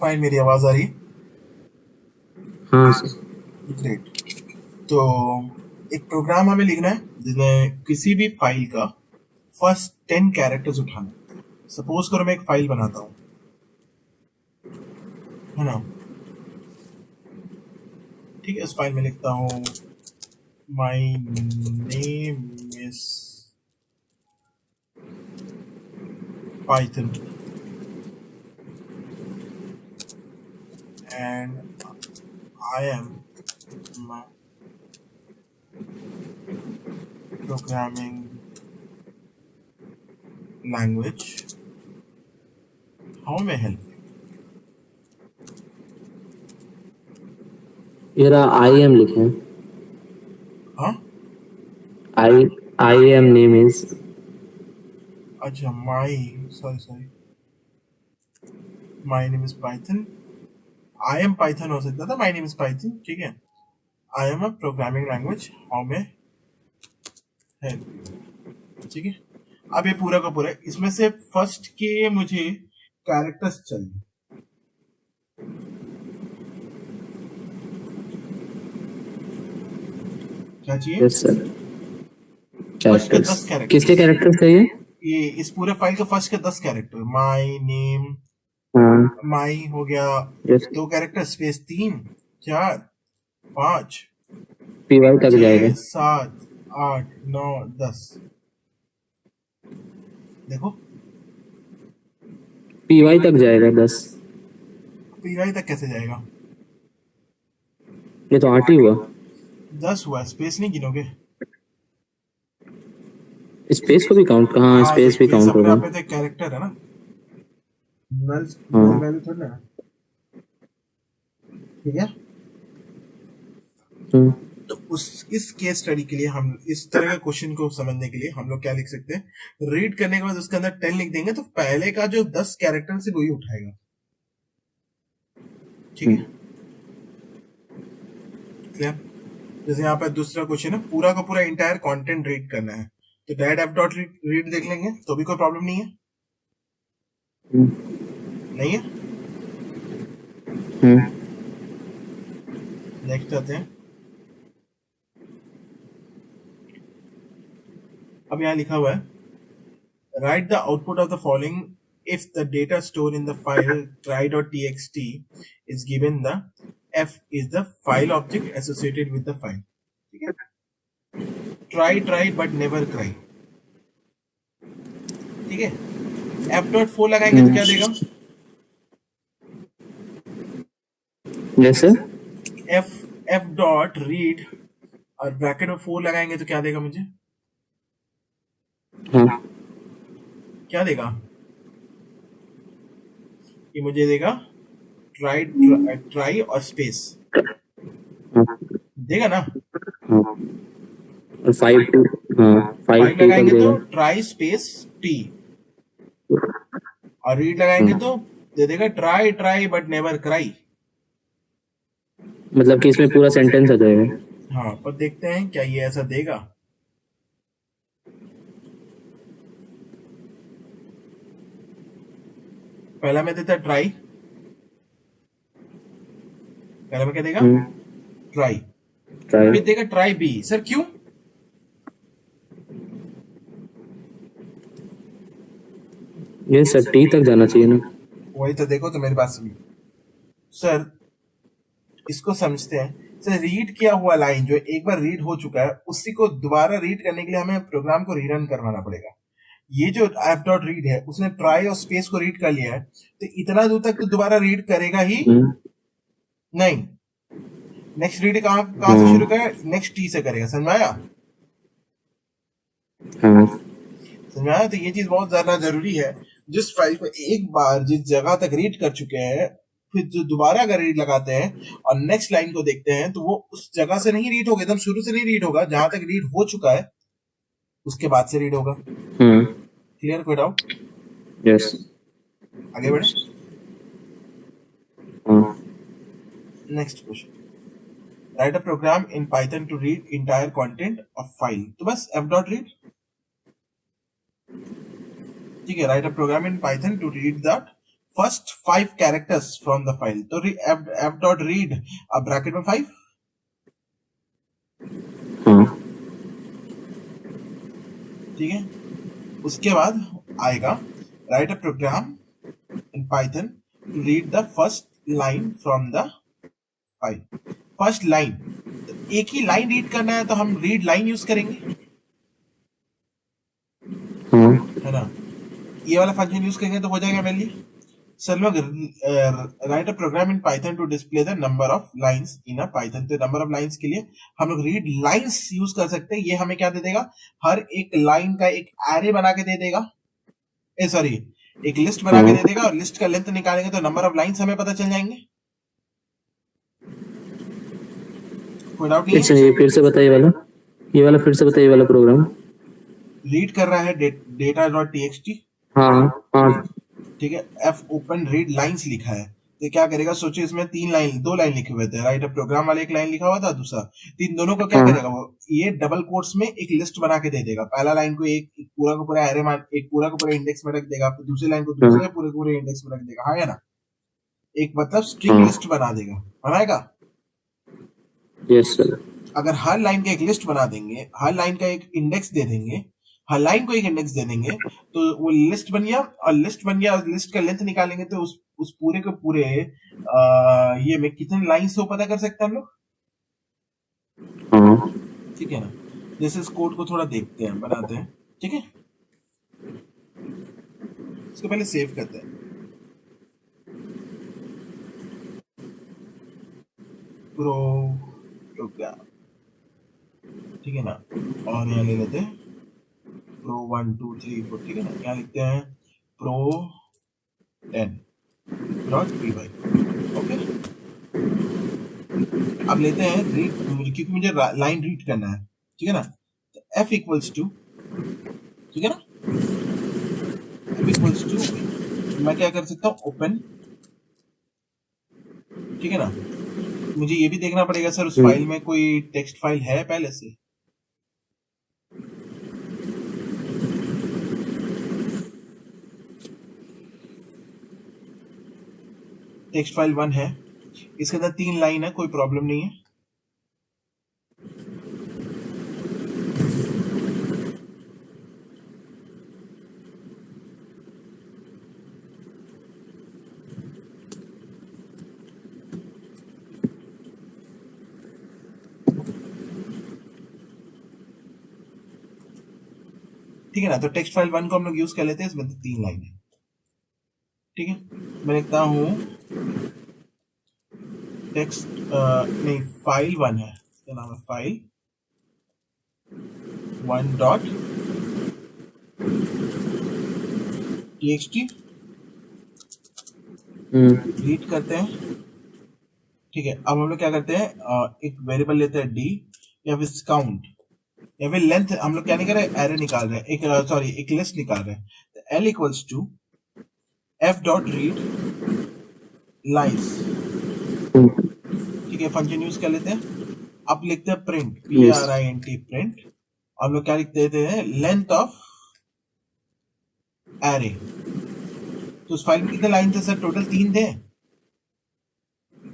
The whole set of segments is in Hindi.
फाइन, मेरी आवाज आ रही? हाँ सर। ग्रेट। तो एक प्रोग्राम हमें लिखना है जिसमें किसी भी फाइल का फर्स्ट 10 कैरेक्टर्स उठाना है। सपोज करो मैं एक फाइल बनाता हूँ, है ना? ठीक है, इस फाइल में लिखता हूँ my name is Python and I am programming language, how may help? मेरा आई एम लिखें। हाँ, I I am name is. अच्छा, my, sorry sorry, my name is Python. I am Python हो सकता था, माई नेम इज पाइथन, ठीक है। I am a programming language, how may help you, ठीक है। अब ये पूरा का पूरा, इसमें से फर्स्ट के मुझे कैरेक्टर्स चाहिए। क्या चाहिए? Yes sir. फर्स्ट के कैरेक्टर्स। 10 किसके कैरेक्टर्स। कैरेक्टर्स चाहिए? ये इस पूरे फाइल का फर्स्ट के 10 कैरेक्टर। माई नेम, हाँ। माई हो गया यस। 2 कैरेक्टर, स्पेस 3, 4, 5, पीवाई तक 6, जाएगा। 7, 8, 9, 10। देखो, पीवाई तक जाएगा 10। पीवाई तक कैसे जाएगा? ये तो 8 ही हुआ। 10 हुआ, स्पेस नहीं गिनोगे? स्पेस को भी काउंट, हाँ हाँ, तो स्पेस भी स्पेस काउंट अपने होगा। आप में तो एक कैरेक्टर है ना, नल नल हाँ। वैल्यू थोड़ी ना है, ठीक है। हम्म। तो उस इस केस स्टडी के लिए, हम इस तरह के क्वेश्चन को समझने के लिए हम लोग क्या लिख सकते हैं? रीड करने के बाद उसके अंदर 10 लिख देंगे, तो पहले का जो 10 कैरेक्टर से वही उठाएगा, ठीक है। हम्म। क्लियर? जैसे यहाँ पर दूसरा क्वेश्चन है, पूरा का पूरा इंटायर कंटेंट रीड करना है, तो डैट एफ डॉट रीड देख लेंगे, तो भी कोई प्रॉब्लम नहीं है। हम्म। नहीं है? हम्म। नेक्स्ट आते हैं। अब यहाँ लिखा हुआ है, write the output of the following if the data stored in the file try.txt is given the f is the file object associated with the file, ठीक है। try but never cry, ठीक है। f डॉट 4 लगाएंगे तो क्या देगा? Yes sir. f f dot read और ब्रैकेट में 4 लगाएंगे तो क्या देगा मुझे? हाँ। क्या देगा? ये मुझे देगा ट्राई, ट्राई और स्पेस हाँ। देगा ना। हाँ। और 5 2। हाँ 5 5 2 तक लगाएंगे देगा। तो ट्राई स्पेस टी, और रीड लगाएंगे हाँ। तो दे देगा try try but never cry. मतलब कि इसमें पूरा सेंटेंस आ जाएगा। हाँ, पर देखते हैं क्या ये ऐसा देगा। पहला में देता ट्राई, पहला में क्या देगा? ट्राई। ट्राई। फिर देगा ट्राई बी, सर क्यों? ये सर टी तक जाना चाहिए ना। वही तो, देखो तो मेरी बात सुनिए सर, इसको समझते हैं। सर, रीड किया हुआ लाइन जो एक बार रीड हो चुका है, उसी को दोबारा रीड करने के लिए हमें प्रोग्राम को रीरन करवाना पड़ेगा। ये जो एफ डॉट रीड है, उसने ट्राई और स्पेस को रीड कर लिया है, तो इतना दूर तक तो दोबारा रीड करेगा ही नहीं। नेक्स्ट रीड कहाँ कहाँ से शुरू हाँ। करेगा? नेक्स्ट टी से करेगा, समझ में आया? हाँ। समझ में आया? तो ये चीज बहुत ज्यादा जरूरी है। जिस फाइल को एक बार जिस जगह तक रीड कर चुके हैं, फिर जो दोबारा अगर रीड लगाते हैं और नेक्स्ट लाइन को देखते हैं, तो वो उस जगह से नहीं रीड होगा, एकदम शुरू से नहीं रीड होगा, जहां तक रीड हो चुका है उसके बाद से रीड होगा। क्लियर? कोई डाउट? यस। आगे बढ़े। हाँ। Next question, write a program in Python to read entire content of file. तो बस एफ डॉट रीड, ठीक है। Write a program in Python to read that first 5 characters from the file, तो f डॉट रीड अब ब्रैकेट में 5, हाँ ठीक है। उसके बाद आएगा write a program in Python to read the first line from the file. First line, तो एक ही लाइन रीड करना है तो हम रीड लाइन यूज करेंगे, हाँ है ना। ये वाला फंक्शन यूज करेंगे तो हो जाएगा मेरे लिए। सर लोग write a program in Python to display the number of lines in a Python, तो नंबर ऑफ लाइंस के लिए हम लोग रीड लाइंस यूज कर सकते हैं। ये हमें क्या दे देगा, हर एक लाइन का एक एरे बना के दे देगा, सॉरी एक लिस्ट बना के हाँ। दे देगा, और लिस्ट का लेंथ निकालेंगे तो नंबर ऑफ लाइंस हमें पता चल जाएंगे। कोई डाउट नहीं अच्छा है। ये फिर से बताइए वाला, ये वाला फिर से बताइए वाला प्रोग्राम। रीड कर रहा है डेटा डॉट टीएक्सटी, हाँ हाँ ठीक है। एफ ओपन रीड लाइंस लिखा है, तो क्या करेगा सोचिए, इसमें 2 लाइन लिखे हुए थे, राइट। प्रोग्राम वाले एक लाइन लिखा हुआ था, दूसरा तीन, दोनों को क्या हाँ करेगा वो, ये डबल कोट्स में एक लिस्ट बना के दे देगा। पहला लाइन को एक पूरा का पूरा एरे मान, एक पूरा का पूरा इंडेक्स में रख देगा, फिर दूसरी लाइन को दूसरे हाँ पूरे पूरे इंडेक्स में रख देगा, हाँ या ना। एक मतलब स्ट्रिंग हाँ। लिस्ट बना देगा, बनाएगा। Yes sir. अगर हर लाइन का एक लिस्ट बना देंगे, हर लाइन का एक इंडेक्स दे देंगे, हर लाइन को एक इंडेक्स दे देंगे, तो वो लिस्ट बन गया। और लिस्ट बन गया और लिस्ट का लेंथ निकालेंगे तो उस पूरे के पूरे ये में कितने लाइंस हो पता कर सकते हैं हम लोग, हाँ ठीक है ना। जैसे इस कोड को थोड़ा देखते हैं, बनाते हैं, ठीक है। इसको पहले सेव करते हैं, प्रोग्राम, ठीक है ना। और यहाँ ले लेते हैं प्रो 1 2 3 4, ठीक है ना। यहाँ लिखते हैं प्रो 10 डॉट py, ओके। अब लेते हैं रीड, क्योंकि मुझे लाइन रीड करना है, ठीक है ना। तो f इक्वल्स टू, ठीक है ना, f इक्वल्स टू, मैं क्या कर सकता हूँ, ओपन, ठीक है ना। मुझे ये भी देखना पड़ेगा सर उस फाइल में कोई टेक्स्ट फाइल है पहले से। टेक्स्ट फाइल 1 है, इसके अंदर 3 लाइन है, कोई प्रॉब्लम नहीं है। ठीक है ना, तो टेक्स्ट फाइल 1 को हम लोग यूज कर लेते हैं, इसमें 3 लाइन है, ठीक है। मैं लिखता हूँ टेक्स्ट, नहीं फाइल 1 है, इसका नाम है फाइल 1 डॉट टीएक्सटी, रीड करते हैं, ठीक है। अब हम लोग क्या करते हैं, एक वेरिएबल लेते हैं डी, या फिर काउंट, या फिर लेंथ। हम लोग क्या नहीं कर रहे, एरे निकाल रहे हैं, एक सॉरी एक लिस्ट निकाल रहे हैं। तो L equals to F dot read lines, ठीक है। फंक्शन यूज कर लेते हैं। अब लिखते हैं प्रिंट, PRINT प्रिंट। हम लोग क्या लिख देते हैं, लेंथ ऑफ एरे। तो उस फाइल में कितने लाइन थे सर, टोटल 3 थे।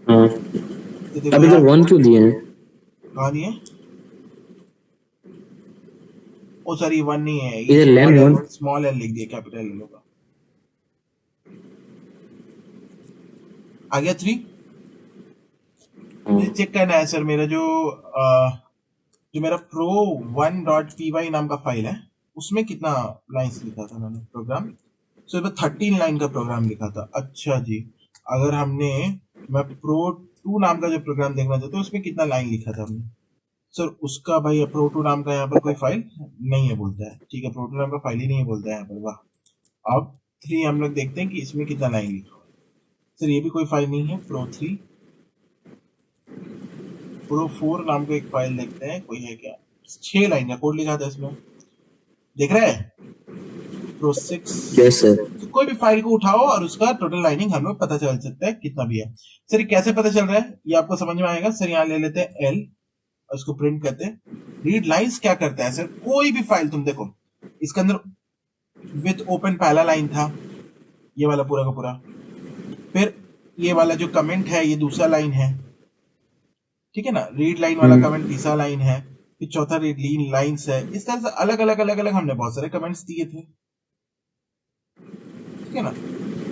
हाँ। तो देखो अभी तो यहाँ 1 क्यों दिए हैं? कहा नहीं है, ओ सॉरी 1 नहीं है, ये इधर लैन 1। स्मॉल एल लिख दिया, कैपिटल एल होगा। आ गया 3। मुझे चेक करना है सर, मेरा जो मेरा प्रो 1 डॉट py नाम का फाइल है, उसमें कितना लाइंस लिखा था मैंने प्रोग्राम, सो 13 लाइन का प्रोग्राम लिखा था। अच्छा जी, अगर हमने, मैं प्रो 2 नाम का जो प्रोग्राम देखना चाहता हूँ उसमें कितना लाइन लिखा था हमने सर, उसका भाई प्रो 2 नाम का यहाँ पर कोई फाइल नहीं है बोलता है, ठीक है। प्रो 2 नाम का फाइल ही नहीं है बोलता है यहाँ पर, वाह। अब 3 हम लोग देखते हैं कि इसमें कितना लाइन लिखा हुआ है। सर ये भी कोई फाइल नहीं है, प्रो 3, प्रो 4 नाम का एक फाइल देखते हैं, कोई है क्या। 6 लाइन का कोड लिखा था इसमें, देख रहे हैं, प्रो 6। Yes sir. तो कोई भी फाइल को उठाओ और उसका टोटल लाइनिंग हम लोग पता चल सकता है कितना भी है। सर ये कैसे पता चल रहा है, ये आपको समझ में आएगा। सर यहाँ ले लेते हैं एल, और उसको प्रिंट करते हैं। रीड लाइंस क्या करता है सर, कोई भी फाइल तुम देखो, इसके अंदर विथ ओपन पहला लाइन था, ये वाला पूरा का पूरा, फिर ये वाला जो कमेंट है ये दूसरा लाइन है, ठीक है ना, रीड लाइन वाला कमेंट तीसरा लाइन है, फिर चौथा रीड लाइन्स है। इस तरह से अलग अलग अलग अलग हमने बहुत सारे कमेंट्स दिए थे, ठीक है ना।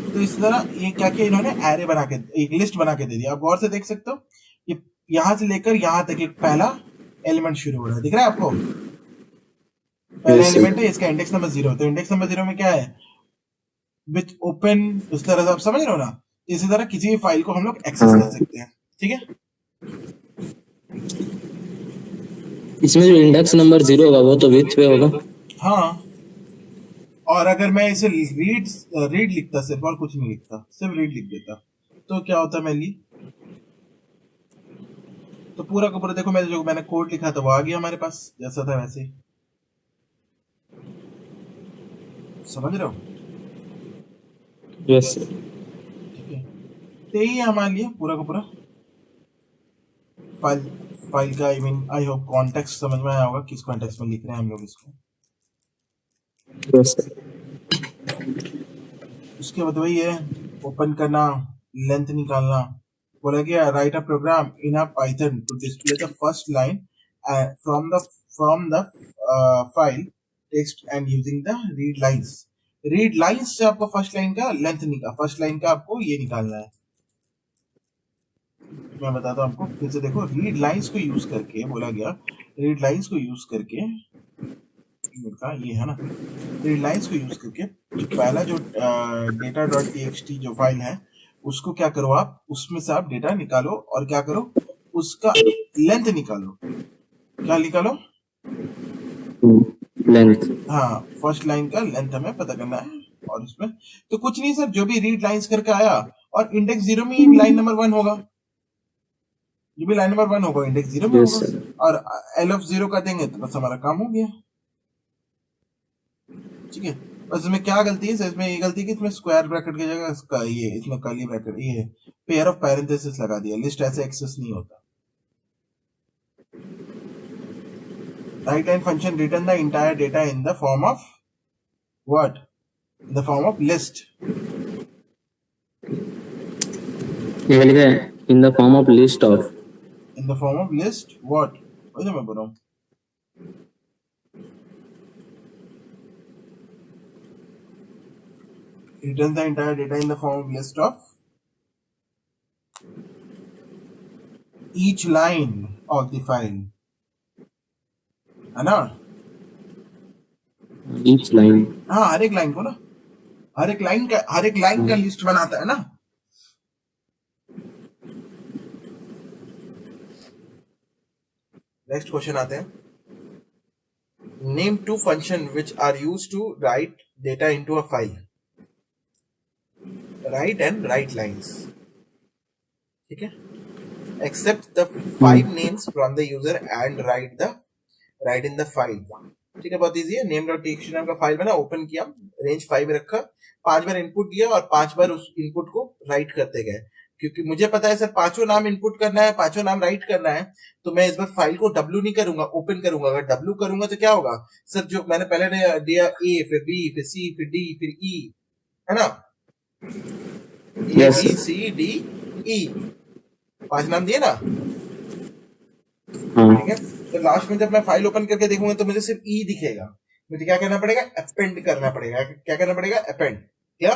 तो इस तरह ये क्या किया इन्होंने, एरे बना के एक लिस्ट बना के दे दिया। आप गौर से देख सकते हो, ये यहां से लेकर यहां तक एक पहला एलिमेंट शुरू हो रहा है, दिख रहा है आपको? पहला यस एलिमेंट सर। है, इसका इंडेक्स नंबर 0। तो इंडेक्स नंबर 0 में क्या है, विथ ओपन, उस तरह से आप समझ रहे हो ना। इसी तरह किसी भी फाइल को हम लोग एक्सेस हाँ, कर सकते हैं, ठीक है। इसमें जो इंडेक्स नंबर 0 होगा वो तो विथ पे होगा। हाँ, और अगर मैं इसे रीड लिखता सिर्फ, और कुछ नहीं लिखता, सिर्फ रीड लिख देता, तो क्या होता मेनली, तो पूरा का पूरा देखो, मैं जो मैंने कोड लिखा था वो आ गया हमारे पास, जैसा था वैसे ही। समझ रहे हो? Yes sir. ठीक है, तो यही है हमारे लिए पूरा का पूरा फाइल फाइल का, I mean I hope context समझ में आया होगा, किस कॉन्टेक्स्ट में लिख रहे हैं हम लोग इसको। Yes sir. उसके बाद वही है, ओपन करना, लेंथ निकालना। बोला गया write a program in a Python to display the first line from the file text and using the read lines. Read lines से आपको फर्स्ट लाइन का लेंथ निकाल, फर्स्ट लाइन का आपको ये निकालना है। मैं बताता हूँ आपको फिर से, देखो रीड लाइंस को यूज करके बोला गया, रीड लाइंस को यूज करके का ये है ना, रीड लाइंस को यूज करके जो पहला जो डेटा डॉट टीएक्सटी जो फाइल है उसको क्या करो आप, उसमें से आप डेटा निकालो और क्या करो, उसका लेंथ निकालो। क्या निकालो? लेंथ। हाँ, फर्स्ट लाइन का लेंथ हमें पता करना है। और इसमें तो कुछ नहीं सर, जो भी रीड लाइंस करके आया, और इंडेक्स 0 में ही लाइन नंबर 1 होगा, जो भी लाइन नंबर 1 होगा इंडेक्स 0 में यस होगा, सर। और एल ऑफ 0 कर देंगे तो बस हमारा काम हो गया, ठीक है। बस इसमें क्या गलती है सर, इसमें ये गलती है कि इसमें स्क्वायर ब्रैकेट की जगह इसका ये इसमें कर्ली ब्रैकेट, ये पेयर ऑफ पैरेंथेसिस लगा दिया, लिस्ट ऐसे एक्सेस नहीं होता। Right line function return the entire data in the form of what, in the form of list. ये लिखा है in the form of list of. In the form of list what, वही तो मैं बोल रहा हूँ। Return the entire data in the form of list of each line of the file, है ना। Each line. हाँ, हर एक लाइन को ना, हर एक लाइन का लिस्ट बनाता है ना। नेक्स्ट क्वेश्चन आते हैं, name two function which are use to write data into a file. Write and write lines, ठीक है। Accept the 5 names from the user and write in the file, ठीक है। बहुत इजी है। नेम डॉट टीएक्सटी नाम का फाइल बना, ओपन किया, रेंज 5 रखा, 5 बार इनपुट दिया और 5 बार उस इनपुट को राइट करते गए। क्योंकि मुझे पता है सर पांचों नाम इनपुट करना है, पांचों नाम राइट करना है, तो मैं इस बार फाइल को डब्ल्यू नहीं करूंगा, ओपन करूंगा। अगर डब्ल्यू करूंगा तो क्या होगा सर, जो मैंने पहले दिया ए, फिर बी, फिर सी, फिर डी, फिर ई, है ना, A yes B sir. C D E, 5 नाम दिए ना, हाँ। ठीक है। तो लास्ट में जब मैं फाइल ओपन करके देखूंगा तो मुझे सिर्फ ई दिखेगा। मुझे क्या करना पड़ेगा, अपेंड करना पड़ेगा। क्या करना पड़ेगा, अपेंड। क्या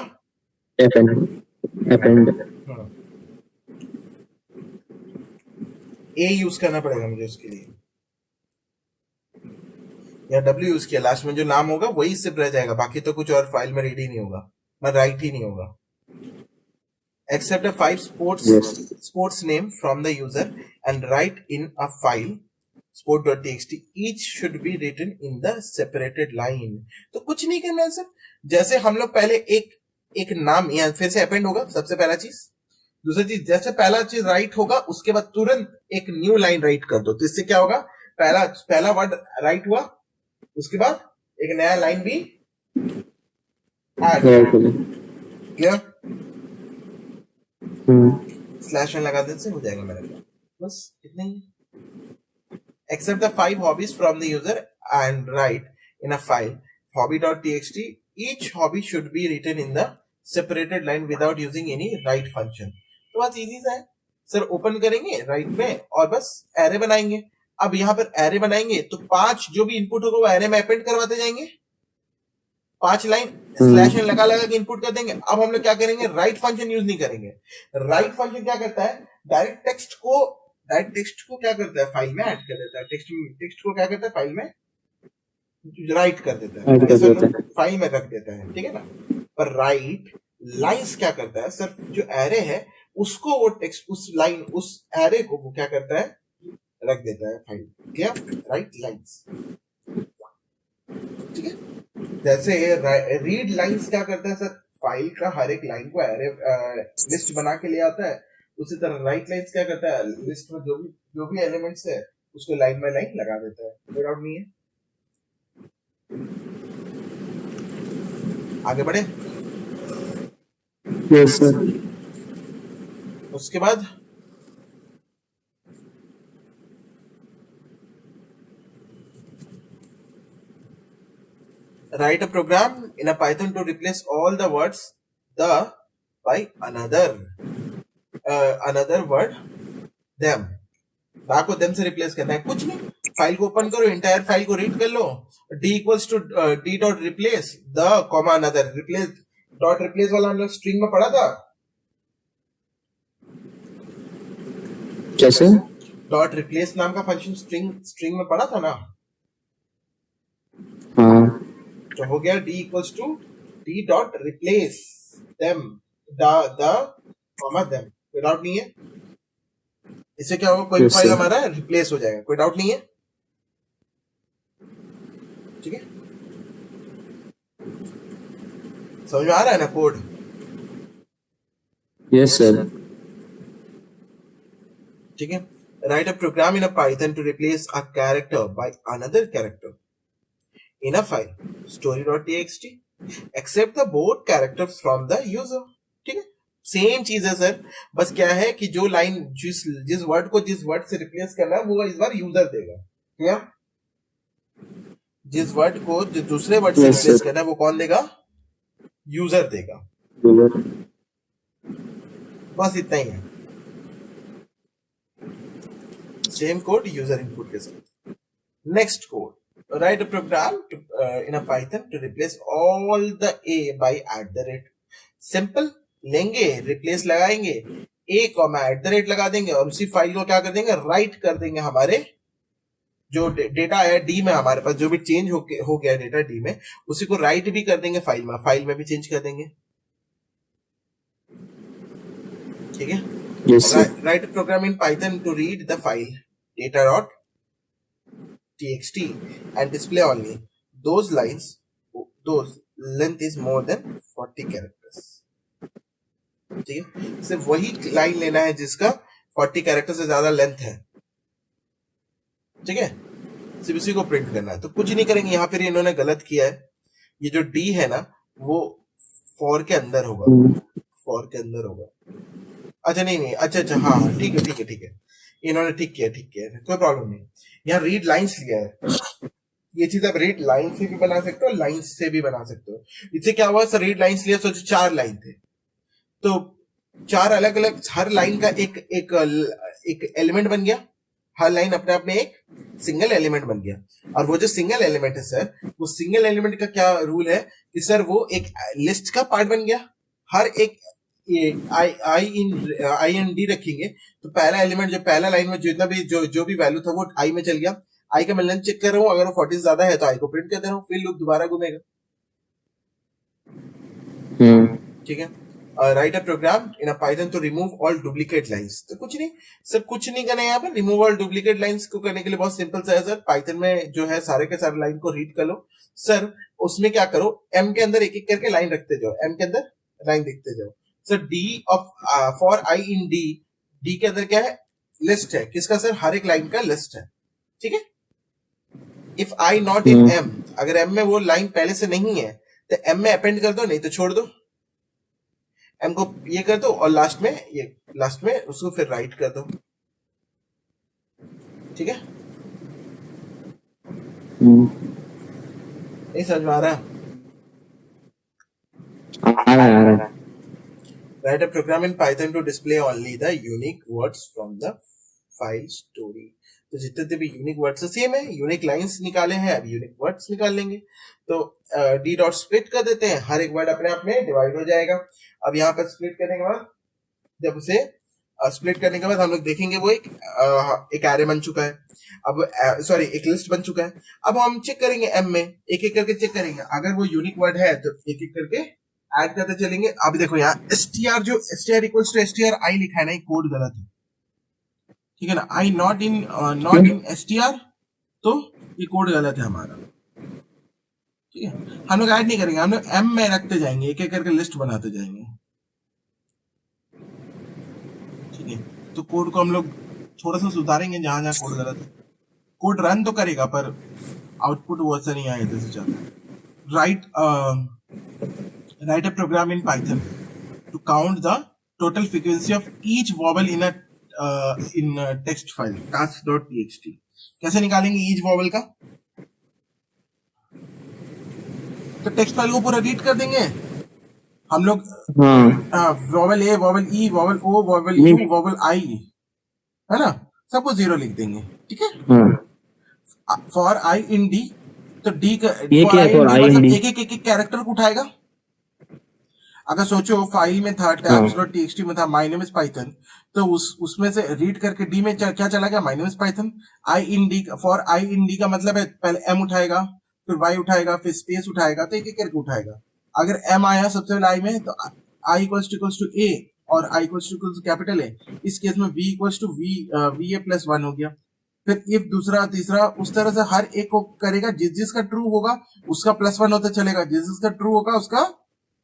अपेंड। ए यूज करना पड़ेगा मुझे उसके लिए, या डब्ल्यू यूज किया, लास्ट में जो नाम होगा वही सिर्फ रह जाएगा, बाकी तो कुछ और फाइल में रीड ही नहीं होगा, मैं राइट ही नहीं होगा। Accept a 5 yes. sports name from the user and write in a file sport.txt. Each should be written in the separated line. तो कुछ नहीं करना है सर, जैसे हम लोग पहले एक नाम या फिर से अपेंड होगा, सबसे पहला चीज। दूसरी चीज, जैसे पहला चीज राइट होगा उसके बाद तुरंत एक न्यू लाइन राइट कर दो, तो इससे क्या होगा, पहला वर्ड राइट हुआ, उसके बाद एक नया लाइन भी ऐड। क्लियर? स्लैश में लगा देने से हो जाएगा मेरे पास, बस इतना ही। Accept the 5 hobbies from the user and write in a file hobby.txt. Each hobby should be written in the separated line without using any right function. तो बात इजी सा है सर, ओपन करेंगे राइट में और बस एरे बनाएंगे। अब यहाँ पर एरे बनाएंगे तो 5 जो भी इनपुट होगा वो एरे में अपेंड करवाते जाएंगे, 5 लाइन स्लैश एन लगा लगा के इनपुट कर देंगे। अब हम लोग क्या करेंगे, राइट फंक्शन यूज नहीं करेंगे। राइट फंक्शन क्या करता है, डायरेक्ट टेक्स्ट को क्या करता है, फाइल में ऐड कर देता है। टेक्स्ट को क्या करता है, फाइल में राइट कर देता है, फाइल में रख देता है, ठीक है ना। पर राइट लाइंस क्या करता है सर, जो एरे है उसको वो टेक्स्ट उस एरे को वो क्या करता है, रख देता है फाइल। क्या, राइट लाइंस, ठीक है। जैसे रीड लाइंस क्या करता है सर, फाइल का हर एक लाइन को एरे लिस्ट बना के ले आता है। उसी तरह राइट लाइंस क्या करता है, लिस्ट में जो भी एलिमेंट्स है उसको लाइन बाय लाइन लगा देता है। कोई डाउट नहीं है, आगे बढ़े। Yes sir. उसके बाद write a program in a Python to replace all the words the by another word them। दा को them से रिप्लेस करना है, कुछ नहीं। फाइल को ओपन करो, इंटायर फाइल को रीड कर लो, d equals to d dot replace the comma another. Replace dot replace वाला हम लोग स्ट्रिंग में पढ़ा था, कैसे? डॉट रिप्लेस नाम का फंक्शन स्ट्रिंग में पढ़ा था ना। हाँ। तो हो गया d equals to d dot replace them the comma them। कोई डाउट नहीं है, इससे क्या होगा, कोई फाइल हमारा रिप्लेस हो जाएगा। कोई डाउट नहीं है, ठीक है। समझ में आ रहा है ना कोड? Yes sir. ठीक है। Write a program in a Python to replace a character by another character in a file story.txt except the both characters from the user। ठीक है, सेम चीज है सर, बस क्या है कि जो लाइन जिस वर्ड को जिस वर्ड से रिप्लेस करना है वो इस बार यूजर देगा। क्या, जिस वर्ड को जो दूसरे वर्ड से रिप्लेस करना है वो कौन देगा, यूजर देगा। बस इतना ही है, सेम कोड यूजर इनपुट के साथ। Next code, write a program in a Python to replace all the a by @ simple, लेंगे रिप्लेस लगाएंगे a कॉमा @ लगा देंगे और उसी फाइल को क्या कर देंगे, राइट कर देंगे। हमारे जो डेटा है डी में, हमारे पास जो भी चेंज हो गया डेटा डी में, उसी को राइट भी कर देंगे फाइल में भी चेंज कर देंगे। ठीक है। Write program in Python to read the file data.txt and display only those lines those length is more than 40 characters। ठीक है, सिर्फ वही लाइन लेना है जिसका 40 कैरेक्टर से ज्यादा लेंथ है। ठीक है, सिर्फ इसी को प्रिंट करना है। तो कुछ नहीं करेंगे, यहाँ फिर इन्होंने गलत किया है। ये जो डी है ना वो फॉर के अंदर होगा, अच्छा नहीं, अच्छा हाँ ठीक है, इन्होंने ठीक किया, कोई प्रॉब्लम नहीं। यहाँ रीड लाइंस लिया है, ये चीज आप रीड लाइन से भी बना सकते हो, लाइन से भी बना सकते हो। इससे क्या हुआ सर, रीड लाइंस लिया, सोचो 4 लाइन थे, तो 4 अलग अलग, हर लाइन का एक एलिमेंट बन गया। हर लाइन अपने आप में एक सिंगल एलिमेंट बन गया। और वो जो सिंगल एलिमेंट है सर, वो सिंगल एलिमेंट का क्या रूल है कि सर वो एक लिस्ट का पार्ट बन गया। हर एक आई इन डी रखेंगे तो पहला एलिमेंट, जो पहला लाइन में जितना भी जो भी वैल्यू था वो आई में चल गया। आई का मैं लेंथ चेक कर रहा हूँ, अगर वो 40 से ज्यादा है तो आई को प्रिंट कर दे रहा हूँ, फिर लूप दोबारा घूमेगा। ठीक है। Write a program in a Python to remove all duplicate lines. तो कुछ नहीं सर, कुछ नहीं करना है यहाँ पर। रिमूव ऑल डुप्लीकेट लाइंस को करने के लिए बहुत सिंपल सा है सर। पाइथन में जो है सारे के सारे लाइन को रीड कर लो सर। उसमें क्या करो, एम के अंदर एक एक करके लाइन रखते जाओ, एम के अंदर लाइन देखते जाओ sir. D of for I in D, D के अंदर क्या है, लिस्ट है। किसका सर, हर एक लाइन का लिस्ट है। ठीक है। If I not in M, अगर एम में वो लाइन पहले से नहीं है तो एम में अपेंड कर दो, नहीं तो छोड़ दो। एम को ये कर दो और लास्ट में उसको फिर राइट कर दो। ठीक है, नहीं समझ में आ रहा? आ रहा है। Write a program in Python to display only the unique words from the file story. तो जितने भी यूनिक वर्ड्स सेम है, यूनिक लाइंस निकाले हैं, अब यूनिक वर्ड्स निकाल लेंगे। तो डी डॉट स्प्लिट कर देते हैं, हर एक वर्ड अपने आप में डिवाइड हो जाएगा। अब यहाँ पर स्प्लिट करने के बाद, जब उसे स्प्लिट करने के बाद हम लोग देखेंगे वो एक एरे बन चुका है। अब सॉरी, एक लिस्ट बन चुका है। अब हम चेक करेंगे एम में, एक एक करके चेक करेंगे। अगर वो यूनिक वर्ड है तो एक एक करके ऐड करते चलेंगे। अब देखो यहाँ str, जो str इक्वल्स टू str आई लिखा है ना, ये कोड गलत है, ठीक है ना। आई नॉट इन str, तो ये कोड गलत है हमारा, ठीक है। हम लोग ऐड नहीं करेंगे, हम लोग एम में रखते जाएंगे, एक एक करके लिस्ट बनाते जाएंगे, ठीक है। तो कोड को हम लोग थोड़ा सा सुधारेंगे जहां जहां कोड गलत है। कोड रन तो करेगा पर आउटपुट वो ऐसा नहीं आएगा जैसे चाहते हैं। Write a program in Python to count the total frequency of each vowel in text file task.txt। कैसे निकालेंगे ईच वॉवल का? तो टेक्स्ट फाइल को पूरा रीड कर देंगे हम लोग, हाँ vowel A, vowel E, vowel O, vowel नहीं यू, वॉवल आई, है ना, सबको 0 लिख देंगे, ठीक है। हाँ फॉर आई इन डी, तो डी का ये फॉर क्या आई है in for D I N मतलब डी? एक एक कैरेक्टर को उठाएगा। अगर सोचो फाइल में था हाँ tabs.txt में था माय नेम इज पाइथन, तो उसमें से रीड करके डी में क्या चला गया, my name is Python. I in D, for I in D का मतलब है पहले एम उठाएगा, फिर वाई उठाएगा, फिर स्पेस उठाएगा, तो एक एक करके उठाएगा। अगर एम आया सबसे पहले आई में, तो आई इक्वल्स टू ए और I equals to capital A. इस केस में V equals to V A plus 1 हो गया। फिर इफ दूसरा तीसरा, उस तरह से हर एक को करेगा। जिस जिसका ट्रू होगा उसका +1 होता चलेगा, जिस जिसका ट्रू होगा उसका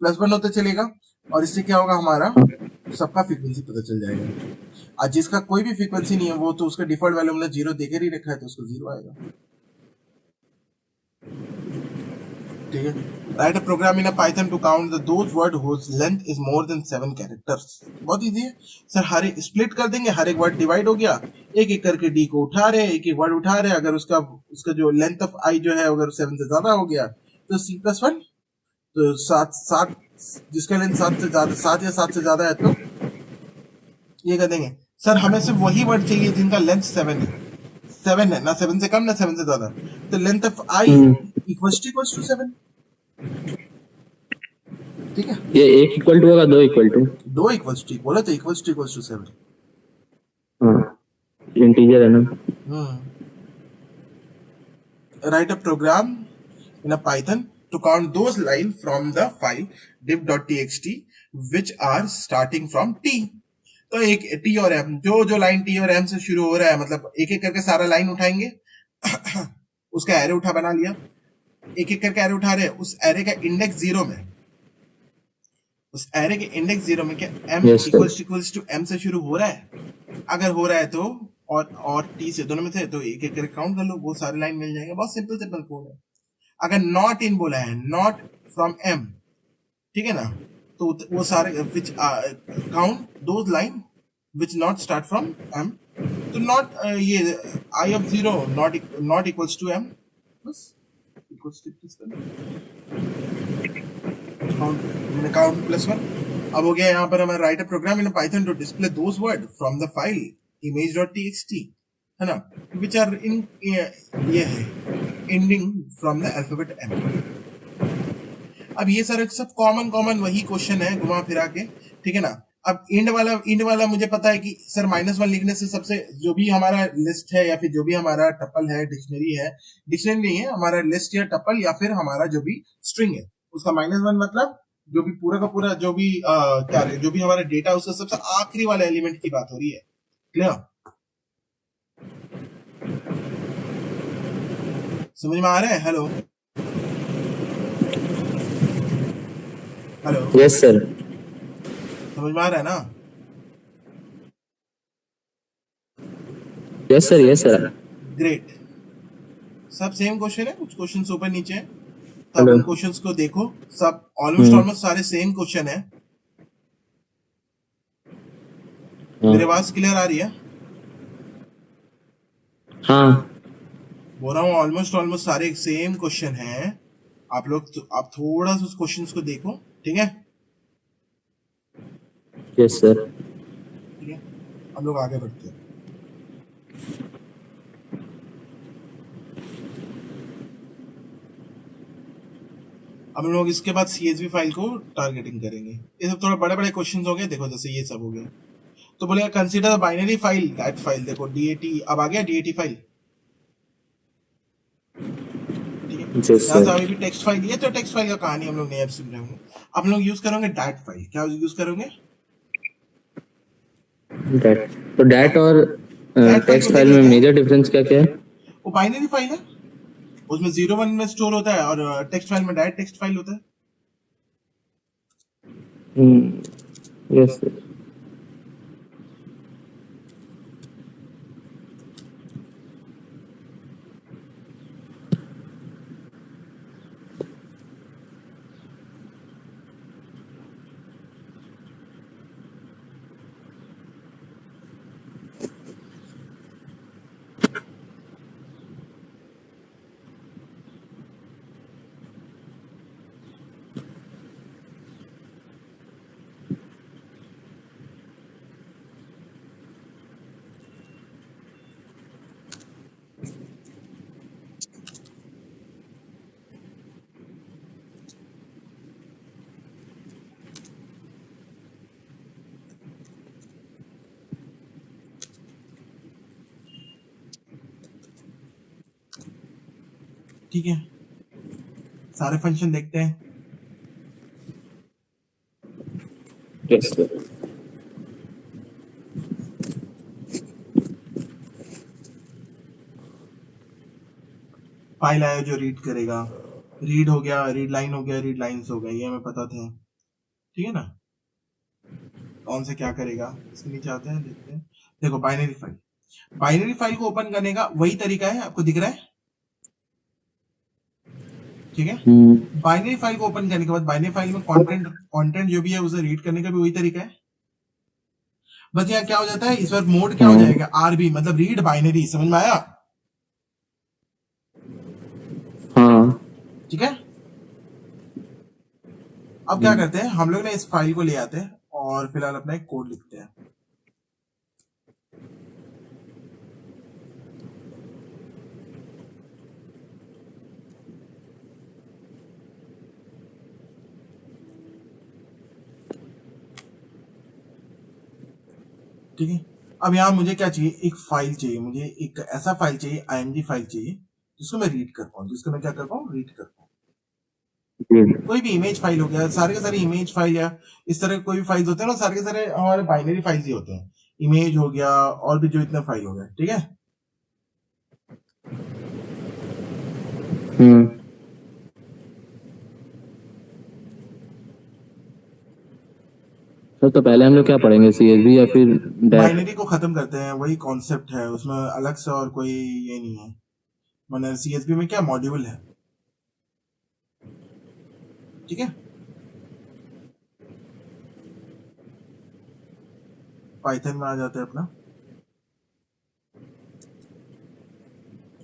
+1 होता चलेगा। और इससे क्या होगा, हमारा सबका फ्रीक्वेंसी पता चल जाएगा। और जिसका कोई भी फ्रीक्वेंसी नहीं है वो तो उसका डिफॉल्ट वैल्यू हमने 0 देकर ही रखा है, तो उसको 0 आएगा, ठीक है। Write a program in a Python to count the those word whose length is more than 7 characters. बहुत इजी है सर, हर एक स्प्लिट कर देंगे, हर एक वर्ड डिवाइड हो गया, एक एक करके डी को उठा रहे, एक एक वर्ड उठा रहे। अगर उसका उसका जो लेंथ ऑफ आई जो है अगर 7 से ज्यादा हो गया तो C+1, तो 7 जिसका लेंथ 7 से ज्यादा, 7 या 7 से ज्यादा है तो ये कर देंगे। सर हमें सिर्फ वही वर्ड चाहिए जिनका लेंथ 7 है, 7 है ना, 7 से कम ना 7 से ज्यादा, तो length of I equals to 7, ठीक है। ये एक इक्वल टू होगा, दो इक्वल टू? 2 इक्वल्स टू बोला तो इक्वल्स टू 7। हाँ इंटीजर है ना। Write a program in a Python to count those lines from the file div.txt which are starting from t। तो एक t और m, जो लाइन t और m से शुरू हो रहा है, मतलब एक एक करके सारा लाइन उठाएंगे उसका एरे उठा बना लिया, एक एक करके एरे उठा रहे, उस एरे का इंडेक्स 0 में, उस एरे के इंडेक्स 0 में क्या m Yes, sir. Equals to m से शुरू हो रहा है? अगर हो रहा है तो और t से, दोनों में से, तो एक एक करके काउंट कर लो, वो सारे लाइन मिल जाएंगे। बहुत सिंपल कोड है। अगर नॉट इन बोला है, नॉट फ्रॉम m, ठीक है ना, तो वो सारे which count those line which not start from m, तो नॉट ये I of 0 not equals to m, बस इक्वल्स टू काउंट +1। अब हो गया यहाँ पर हमारा right a program in Python to display those word from the file image.txt, है ना, विच आर इन, ये है ending from the alphabet m। अब ये सारे सब कॉमन वही क्वेश्चन है घुमा फिरा के, ठीक है ना। अब इंड वाला मुझे पता है कि सर -1 लिखने से सबसे, जो भी हमारा लिस्ट है या फिर जो भी हमारा टपल है, डिक्शनरी नहीं है, हमारा लिस्ट या टपल या फिर हमारा जो भी स्ट्रिंग है, उसका -1 मतलब जो भी पूरा का पूरा जो भी क्या है, जो भी हमारा डेटा उसका सबसे आखिरी वाला एलिमेंट की बात हो रही है। क्लियर? समझ में आ रहा है? Hello hello, yes sir. समझ में आ रहा है ना? Yes sir, yes sir. Great. सब सेम क्वेश्चन है, कुछ क्वेश्चन ऊपर नीचे है, तो हेलो। अपन क्वेश्चंस को देखो, सब ऑलमोस्ट सारे सेम क्वेश्चन है। मेरे आवाज क्लियर आ रही है? हाँ बोल रहा हूँ ऑलमोस्ट सारे सेम क्वेश्चन है। आप लोग आप थोड़ा सा उस क्वेश्चंस को देखो, ठीक है। Yes sir. ठीक है, हम लोग आगे बढ़ते हैं। हम लोग इसके बाद CSV फाइल को टारगेटिंग करेंगे। ये सब थोड़ा बड़े बड़े क्वेश्चन हो गए, देखो जैसे ये सब हो गया। तो बोलेगा consider binary file, that file, देखो DAT अब आ गया, DAT फाइल। ठीक है, यस यहाँ से सर। अभी भी टेक्स्ट फाइल, ये तो टेक्स्ट फाइल का कहानी हम लोग नहीं अब सुन रहे होंगे। अब हम लोग यूज करेंगे डैट फाइल। क्या यूज करेंगे? डैट, तो डैट और डैट फाइल को टेक्स्ट देख फाइल में लेते हैं। मेजर डिफरेंस क्या क्या है? वो बाइनरी फाइल है, उसमें 0 1 में स्टोर होता है, और टेक्स्ट फाइल में डायरेक्ट टेक्स्ट फाइल होता है। Yes sir. ठीक है, सारे फंक्शन देखते हैं। Yes sir. फाइल आया जो रीड करेगा, रीड हो गया, रीड लाइन हो गया, रीड लाइंस हो गया, ये हमें पता था। ठीक है ना, कौन से क्या करेगा, इसके नीचे आते हैं, देखते हैं। देखो बाइनरी फाइल, बाइनरी फाइल को ओपन करने का वही तरीका है, आपको दिख रहा है? ठीक है, बाइनरी फाइल को ओपन करने के बाद बाइनरी फाइल में कंटेंट कंटेंट जो भी है उसे रीड करने का भी वही तरीका है। बस यहाँ क्या हो जाता है, इस बार मोड क्या हो जाएगा, RB, मतलब रीड बाइनरी। समझ में आया? हाँ। ठीक है, अब क्या करते हैं हम लोग ना, इस फाइल को ले आते हैं और फिलहाल अपना एक कोड लिखते हैं। ठीक है, अब यहाँ मुझे क्या चाहिए, एक फाइल चाहिए, मुझे एक ऐसा फाइल चाहिए, IMG फाइल चाहिए जिसको मैं रीड कर पाऊँ, जिसको मैं क्या कर पाऊँ, रीड कर पाऊँ। कोई भी इमेज फाइल हो गया, सारे के सारे इमेज फाइल या इस तरह कोई भी फाइल्स होते हैं ना, सारे के सारे हमारे बाइनरी फाइल्स ही होते हैं। इमेज हो गया और भी जो इतने फाइल हो गए। ठीक है, सर तो पहले हम लोग क्या पढ़ेंगे, CSV या फिर डैट? बाइनरी को खत्म करते हैं, वही कॉन्सेप्ट है, उसमें अलग से और कोई ये नहीं है। मैंने CSV में क्या मॉड्यूल है। ठीक है, पाइथन में आ जाते हैं अपना।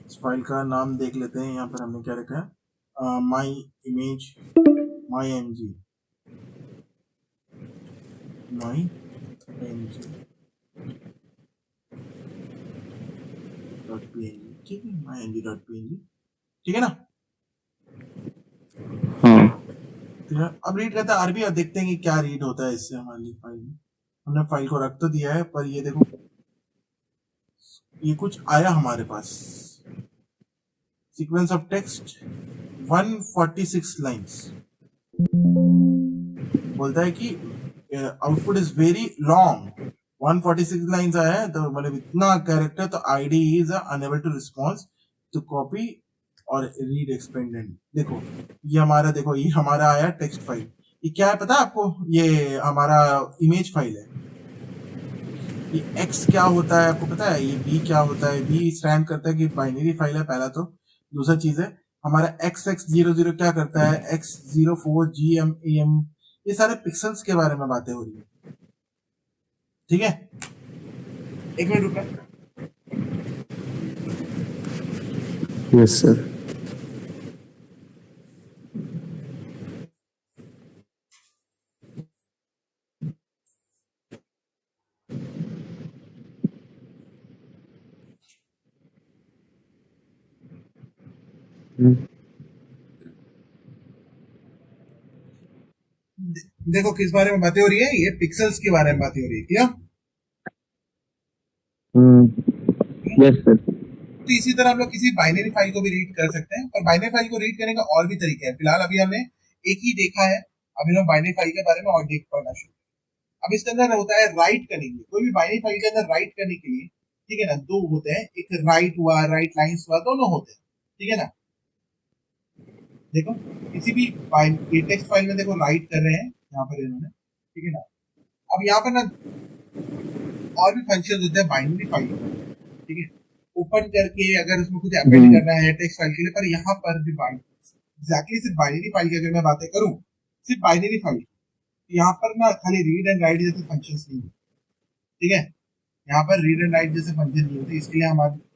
इस फाइल का नाम देख लेते हैं, यहाँ पर हमने क्या रखा है, my image, my MG, my MG .png। ठीक है, माई एमजी .png। ठीक है ना, हाँ। ठीक है, अब रीड करता है आरबी और देखते हैं कि क्या रीड होता है इससे हमारी फाइल में। हमने फाइल को रख तो दिया है, पर ये देखो, ये कुछ आया हमारे पास, सीक्वेंस ऑफ टेक्स्ट 146 लाइन्स। बोलता है कि output is very long, 146 lines आया है, तो मतलब इतना कैरेक्टर, तो ID is unable to response to copy और रीड एक्सपेंडेंट। देखो ये हमारा, देखो ये हमारा आया टेक्स्ट फाइल। ये क्या है पता है आपको, ये हमारा इमेज फाइल है। ये एक्स क्या होता है आपको पता है, ये बी क्या होता है, बी स्टैंड करता है कि बाइनरी फाइल है पहला। तो दूसरा चीज है हमारा XX00 क्या करता है, X04GMAM, ये सारे पिक्सल्स के बारे में बातें हो रही है। ठीक है, एक मिनट रुकना। Yes sir. देखो किस बारे में बातें हो रही है, ये पिक्सल्स के बारे में बातें हो रही है, क्लियर? Yes sir. तो इसी तरह हम लोग किसी बाइनरी फाइल को भी रीड कर सकते हैं, और बाइनरी फाइल को रीड करने का और भी तरीके हैं। फिलहाल अभी हमने एक ही देखा है, अभी हम बाइनरी फाइल के बारे में और देख पढ़ना शुरू। अब इसके अंदर होता है राइट करने के लिए, कोई भी बाइनरी फाइल के अंदर राइट करने के लिए, ठीक है ना, दो होते हैं, एक राइट हुआ, राइट लाइन्स हुआ, दोनों होते हैं, ठीक है ना। देखो किसी भी टेक्स्ट फाइल में देखो राइट कर रहे हैं यहाँ पर इन्होंने, ठीक है ना। अब यहाँ पर ना और भी फंक्शन होते हैं बाइनरी फाइल, ठीक है, ओपन करके अगर उसमें कुछ एपेंड करना है टेक्स्ट फाइल के लिए, पर यहाँ पर भी एग्जैक्टली सिर्फ बाइनरी फाइल की अगर मैं बातें करूँ, सिर्फ बाइनरी फाइल, यहाँ पर ना खाली रीड एंड राइट जैसे फंक्शन नहीं होते, ठीक है। यहाँ पर रीड एंड राइट जैसे फंक्शन नहीं होते, इसके लिए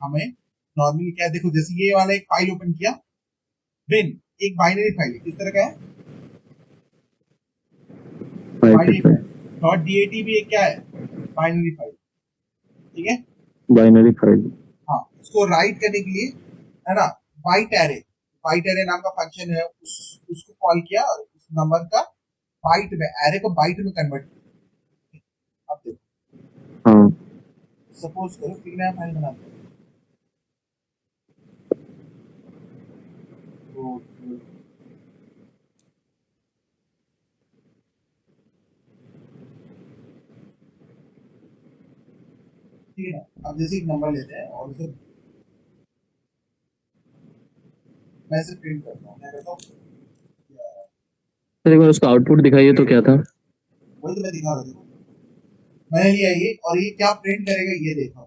हमें नॉर्मली क्या है, देखो जैसे ये वाला एक फाइल ओपन किया, बिन एक बाइनरी फाइल है, किस तरह का है, बाइनरी फाइल। डॉट डीएटी भी एक क्या है, बाइनरी फाइल, ठीक है, बाइनरी फाइल। हाँ, उसको राइट करने के लिए है ना, बाइट एरे, बाइट एरे नाम का फंक्शन है, उसको कॉल किया और उस नंबर का बाइट में, एरे को बाइट में कन्वर्ट किया। अब देखो, हाँ सपोज करो कि नया फाइल बनाते हैं, तो ठीक है ना। अब जैसे एक नंबर लेते हैं और उसे मैं इसे प्रिंट करता हूँ, क्या करता हूँ, सर एक बार उसका आउटपुट दिखाइए तो क्या था। वही तो मैं दिखा रहा हूँ, मैंने लिया ये, और ये क्या प्रिंट करेगा ये देखा।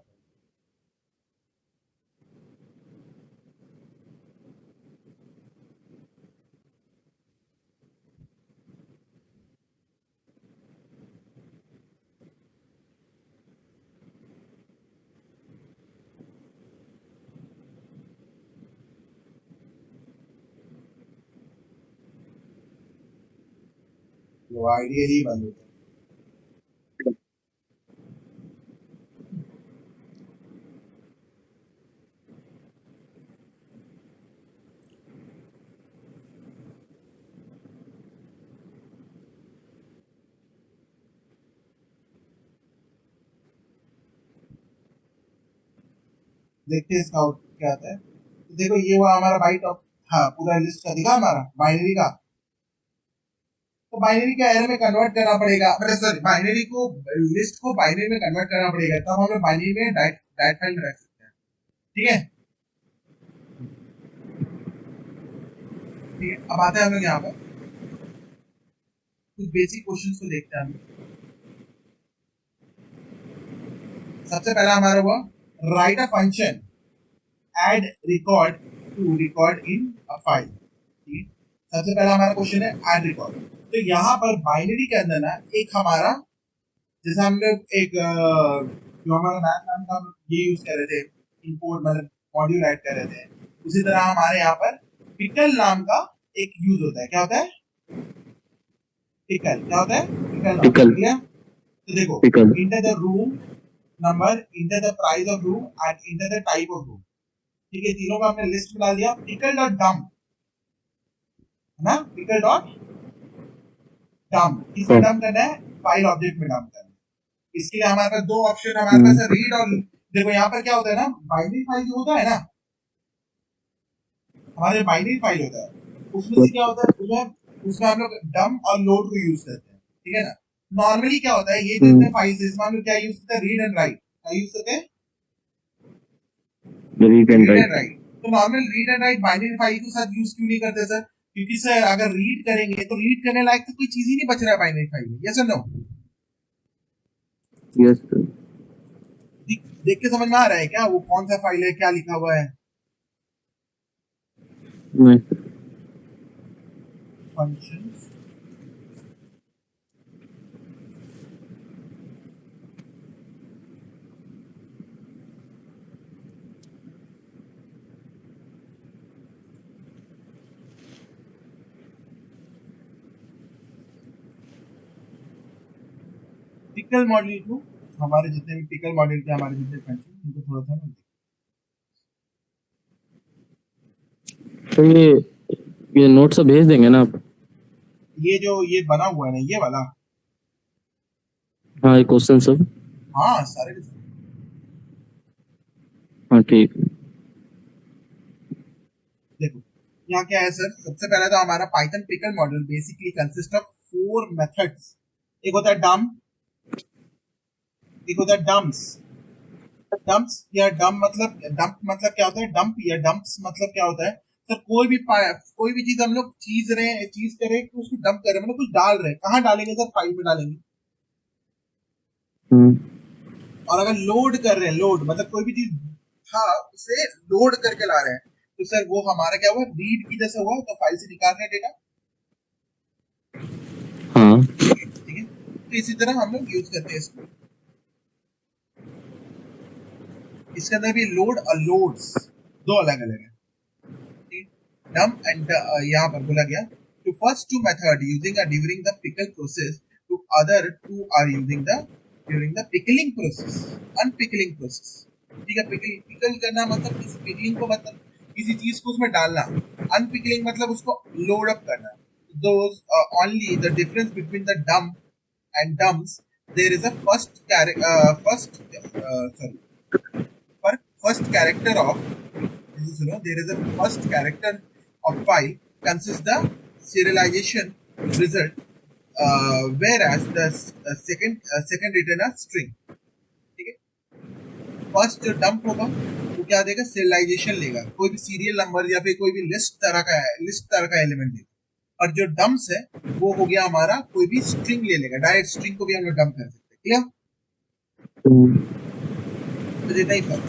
वो आइडियली बंद होता है। देखते हैं इसका आउटपुट क्या आता है। तो देखो ये हुआ हमारा बाइट ऑफ, हाँ पूरा लिस्ट का दिखा हमारा बाइनरी का। तो बाइनरी का एरे में कन्वर्ट करना पड़ेगा, मतलब सॉरी बाइनरी को, लिस्ट को बाइनरी में कन्वर्ट करना पड़ेगा, तब हम लोग बाइनरी में डाइट फाइल में रख सकते हैं, ठीक है। ठीक है, अब आते हैं हम लोग यहाँ पर कुछ बेसिक क्वेश्चंस को देखते हैं हम लोग। सबसे पहला हमारा हुआ write a function add record to record in a file, ठीक है। सबसे पहला हमारा क्वेश्चन है एड रिकॉर्ड। तो यहाँ पर बाइनरी के अंदर ना एक हमारा, जैसे हम लोग एक जो हमारा मैथ नाम का हम ये यूज कर रहे थे, इंपोर्ट मतलब मॉड्यूल ऐड कर रहे थे, उसी तरह हमारे यहाँ पर पिकल नाम का एक यूज होता है। क्या होता है, पिकल, क्या होता है, पिकल, ठीक है। तो देखो enter the room number, inter the price of room and inter the type of room, ठीक है। तीनों का हमने लिस्ट बना दिया, पिकल डॉट डम, है ना, पिकल डॉट डम, किसमें डम करना है, फाइल ऑब्जेक्ट में डम करना है। इसके लिए हमारे पास दो ऑप्शन हमारे पास है, रीड और, देखो यहाँ पर क्या होता है ना, बाइनरी फाइल जो होता है ना, हमारे बाइनरी फाइल होता है, उसमें से क्या होता है, उसमें हम लोग डम और लोड को यूज करते हैं, ठीक है ना। नॉर्मली क्या होता है, ये जितने फाइल्स इसमें हम लोग क्या यूज करते हैं, रीड एंड राइट, क्या यूज करते हैं, रीड एंड राइट। तो normal read and right binary file के साथ यूज क्यों नहीं करते सर, क्योंकि सर अगर रीड करेंगे तो रीड करने लायक तो कोई चीज ही नहीं बच रहा है बाइनरी फाइल में, यस और नो। यस देख के समझ में आ रहा है क्या वो कौन सा फाइल है, क्या लिखा हुआ है, फंक्शंस, पिकल मॉड्यूल को, हमारे जितने भी पिकल मॉड्यूल के हमारे जितने फंक्शन उनको थोड़ा सा तो ये नोट सब भेज देंगे ना आप? ये बना हुआ है ना, ये वाला। हाँ, ये क्वेश्चन सब। हाँ, सारे के सारे। हाँ ठीक। देखो यहाँ क्या है सर, सबसे पहले तो हमारा Python pickle module basically consist of 4 methods. एक होता है डम्प, एक होता है डम्प्स। डम्प्स या डंप मतलब क्या होता है, डंप या डंप्स मतलब क्या होता है सर, कोई भी चीज हम लोग चीज कर रहे हैं, उसको डंप कर रहे हैं, मतलब कुछ डाल रहे हैं, कहाँ डालेंगे सर, फाइल में डालेंगे। हम्म। और अगर लोड कर रहे हैं, लोड मतलब कोई भी चीज था उसे लोड करके ला रहे हैं, तो सर वो हमारा क्या हुआ, रीड की जैसे हुआ, तो फाइल से निकाल रहे हैं डेटा। हाँ। ठीक है, तो इसी तरह हम लोग यूज करते हैं इसको। इसके अंदर भी लोड और लोड्स दो अलग अलग है। डंप एंड यहाँ पर बोला गया two first two method using during the pickle process, two other two are using the during the pickling process, unpickling process. ठीक है, पिकल करना मतलब किसी पिकलिंग को, मतलब किसी चीज को उसमें डालना। अनपिकलिंग मतलब उसको लोड अप करना। Those only the difference between the dump and dumps, there is a first character of, there is a first character of file consists the serialization result, whereas the second written a string. ठीक है, फर्स्ट जो डंप होगा वो क्या देगा, serialization लेगा, कोई भी सीरियल नंबर या फिर कोई भी लिस्ट तरह का एलिमेंट लेगा। और जो डम्प्स है वो हो गया हमारा, कोई भी स्ट्रिंग ले लेगा, डायरेक्ट स्ट्रिंग को भी हम लोग डंप कर सकते हैं। क्लियर? तो इतना ही फर्क।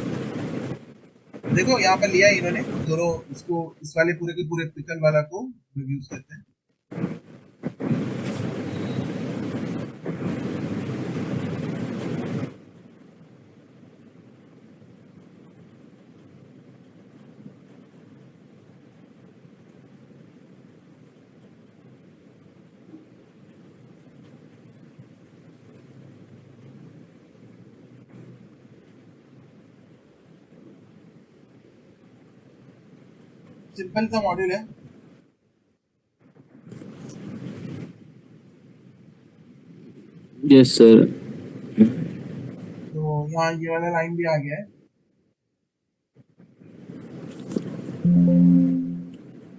देखो यहाँ पर लिया है इन्होंने दोनों, इसको इस वाले पूरे के पूरे पिकल वाला को यूज करते हैं। सिंपल सा मॉड्यूल है। Yes sir. तो यहाँ ये वाला लाइन भी आ गया है।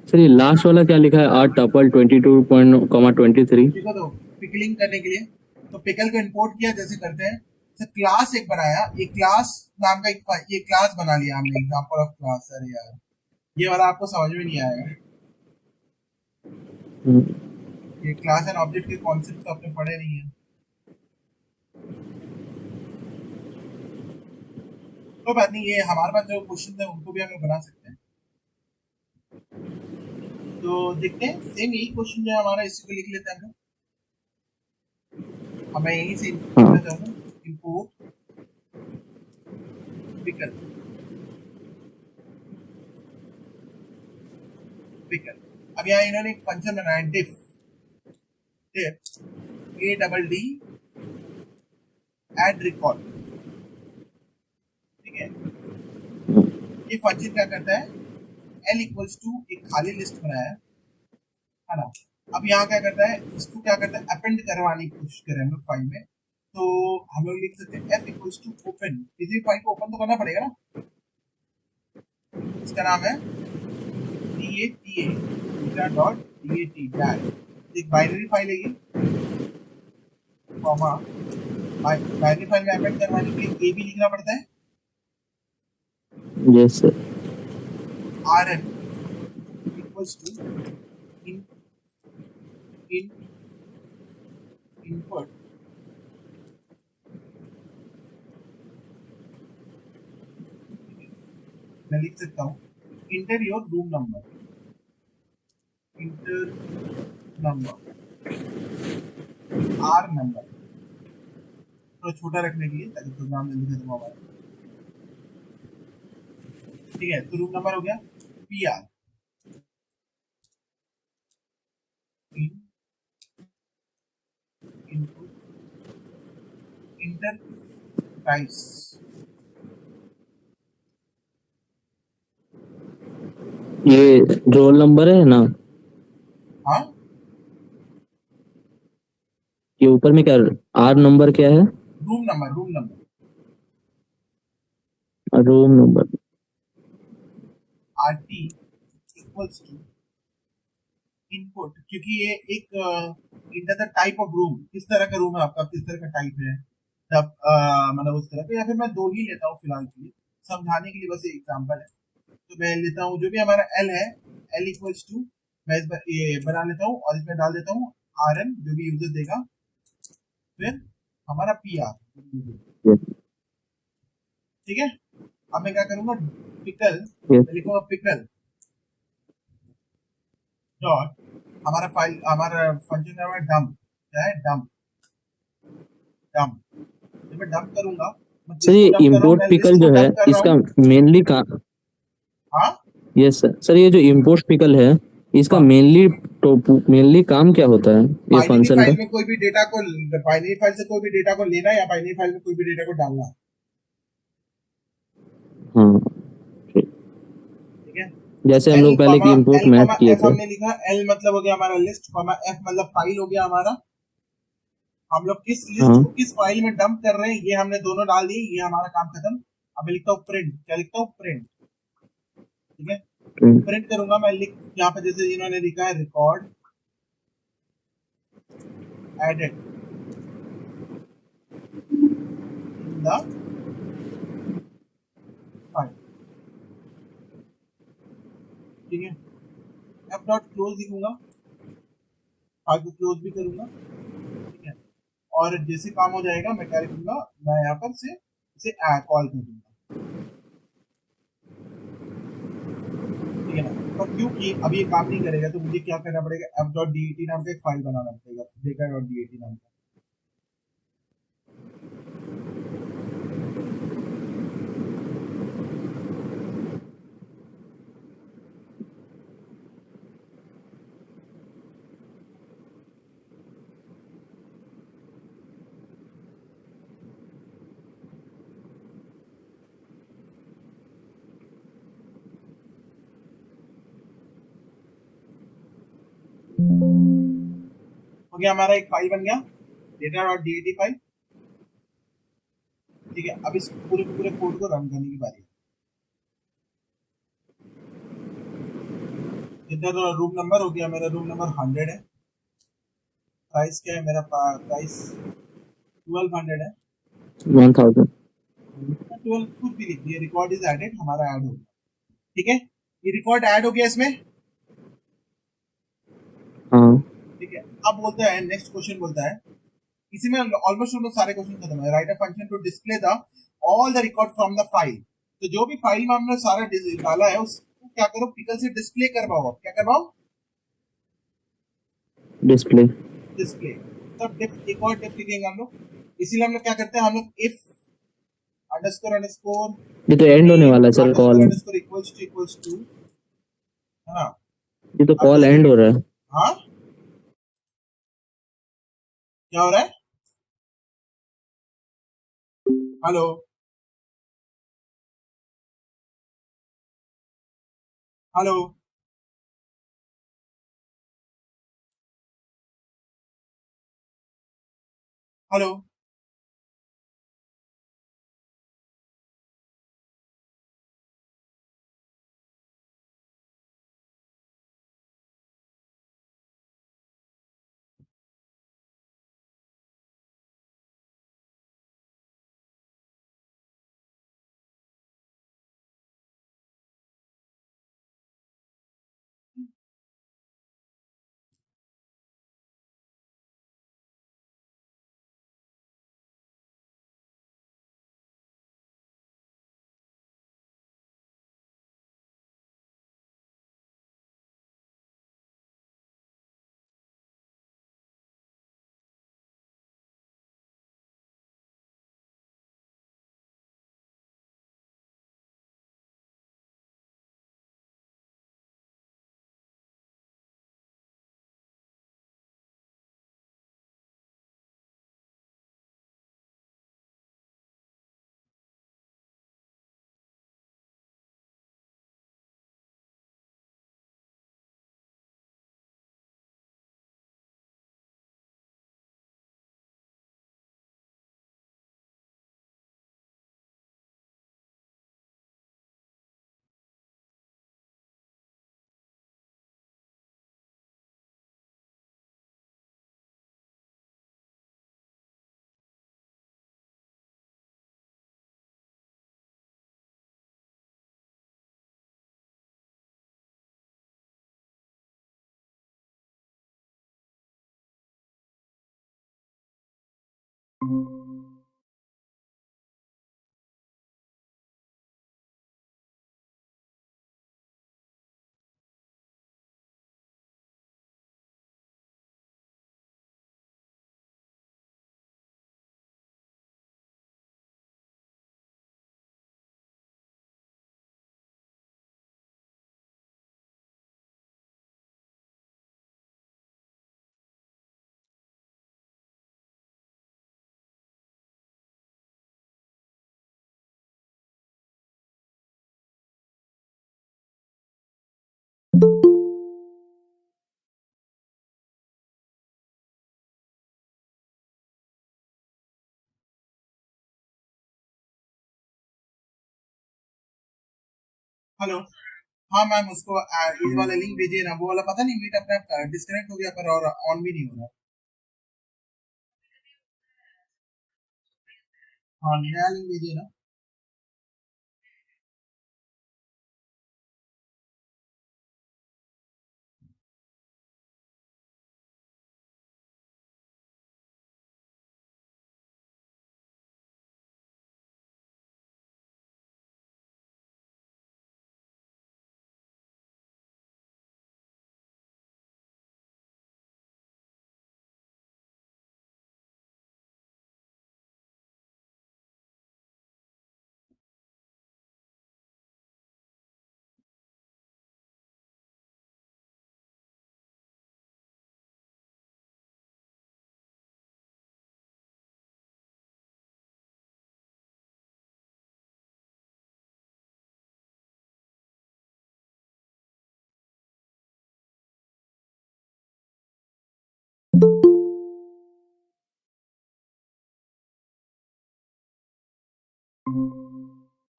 सर ये लास्ट वाला क्या लिखा है, आर टपल 22.23? देखो तो पिकलिंग करने के लिए तो पिकल को इंपोर्ट किया जैसे करते हैं, तो क्लास एक बनाया, एक क्लास नाम का ये क्लास बना लिया हमने, एग्जांपल ऑफ क्लास। अरे यार ये वाला आपको समझ में नहीं आएगा। ये क्लास एंड ऑब्जेक्ट के कॉन्सेप्ट तो आपने पढ़े नहीं है। कोई बात नहीं, ये हमारे पास जो क्वेश्चन है उनको भी हम लोग बना सकते हैं। तो देखते हैं, सेम यही क्वेश्चन जो है हमारा, इसी को लिख लेते हैं हम लोग। अब मैं यहीं से लिखना हाँ। चाहूंगा, इंपोर्ट पिकल, पिकल। अब यहाँ इन्होंने एक फंक्शन बनाया, def, def A double D add record. ठीक है, ये फंक्शन क्या करता है, एल इक्वल्स टू एक खाली लिस्ट बनाया है ना। अब यहाँ क्या करता है, इसको क्या करता है, अपेंड करवाने की कोशिश करें हम लोग फाइल में। तो हम लोग लिख सकते हैं एफ इक्वल्स टू ओपन, किसी भी फाइल को ओपन तो करना पड़ेगा ना। इसका नाम है data.dat, एक बाइनरी फाइल है ये, कॉमा बाइनरी फाइल में अपेंड करवाने के लिए ए भी लिखना पड़ता है। Yes sir. rn equals to in in input, मैं लिख सकता हूँ enter your room number, enter number, R number, तो छोटा रखने के लिए ताकि प्रोग्राम जल्दी खत्म हो पाए। ठीक है, तो रूम नंबर हो गया, P R, input, inter price, ये रोल नंबर है ना? हाँ, ये ऊपर में क्या आर नंबर क्या है? Room number room number. RT equals to input, क्योंकि ये एक enter the type of room, किस तरह का रूम है आपका, किस तरह का टाइप है, तब मतलब उस तरह का, या फिर मैं दो ही लेता हूँ फिलहाल के लिए, समझाने के लिए बस एक एग्जांपल है। तो मैं लेता हूँ जो भी हमारा एल है, एल इक्वल्स टू, मैं ये बना लेता हूँ और इसमें डाल देता हूँ RN जो भी यूजर देगा, फिर हमारा PR। यस। ठीक है, अब मैं क्या करूंगा, पिकल, यस। मैं लिखूंगा पिकल डॉट, हमारा फाइल, हमारा फंक्शन का डम्प, क्या है, डम्प, डम्प। जब मैं डंप करूंगा, मैं सर ये किसको डंप कर रहा हूँ, इम्पोर्ट मैं पिकल लिस्ट को जो है डंप कर रहा इसका हूँ। मेनली काम। हाँ, यस सर। सर ये जो इम्पोर्ट पिकल है इसका हाँ, मेनली काम क्या होता है ये बाइनरी फंक्शन का? फाइल में कोई भी डेटा को, बाइनरी फाइल से कोई भी डेटा को लेना या बाइनरी फाइल में कोई भी डेटा को डालना। हाँ ठीक। ठीक है, जैसे हम एल लोग पहले कॉमा की इम्पोर्ट एल मैथ कॉमा किए एफ थे। हमने लिखा, एल मतलब हो गया हमारा लिस्ट, कॉमा एफ मतलब फाइल हो गया हमारा, हम लोग किस लिस्ट हाँ को किस फाइल में डंप कर रहे हैं ये हमने दोनों डाल दिए, ये हमारा काम खत्म। अब मैं लिखता हूँ प्रिंट, क्या लिखता हूँ, प्रिंट। ठीक है, ठीक। प्रिंट करूंगा मैं, लिख यहाँ पे जैसे इन्होंने लिखा है record added in the file. ठीक है, एफ डॉट क्लोज लिखूंगा, फाइल को क्लोज भी करूंगा। ठीक है, और जैसे काम हो जाएगा मैं क्या लिखूंगा, मैं यहाँ पर से इसे कॉल कर दूंगा। ठीक है ना, पर क्योंकि अभी ये काम नहीं करेगा तो मुझे क्या करना पड़ेगा, एफ डॉट डी नाम का एक फाइल बनाना पड़ेगा, डेटा डॉट डी नाम का। हो गया, हमारा एक फाइल बन गया, डेटा डॉट डी फाइल। ठीक है, अब इस पूरे के पूरे कोड को रन करने की बारी है। जितना तो रूम नंबर हो गया, मेरा रूम नंबर 100 है, प्राइस क्या है मेरा, प्राइस 1200 है। 1000। 12 कुछ भी लिख दिए, रिकॉर्ड इज एडेड, हमारा ऐड हो गया। ठीक है, ये रिकॉर्ड ऐड हो गया इसमें। हाँ। ठीक है, अब बोलता है नेक्स्ट क्वेश्चन, बोलता है इसी में ऑलमोस्ट हम लोग सारे क्वेश्चन खत्म है, write a function to display the all the record from the file. तो जो भी फाइल में हमने सारा डाला है उसको क्या करो, पिकल से डिस्प्ले करवाओ, क्या करवाओ, डिस्प्ले। डिस्प्ले। तो डिफ, एक और डिफ लिखेंगे हम लोग, इसीलिए हम लोग क्या करते हैं, हम लोग इफ अंडरस्कोर अंडरस्कोर ये तो एंड होने नेम वाला है sir underscore call. Underscore equals to, है ना, ये तो कॉल अंडरस्कोर। एंड हो रहा है। हाँ, क्या हो रहा है, हेलो, हेलो, हेलो। हेलो। हाँ मैम, उसको ये वाला लिंक भेजिए ना। वो वाला पता नहीं मीट अपने आप डिस्कनेक्ट हो गया पर और ऑन भी नहीं हो रहा। हाँ, नया लिंक भेजिए ना।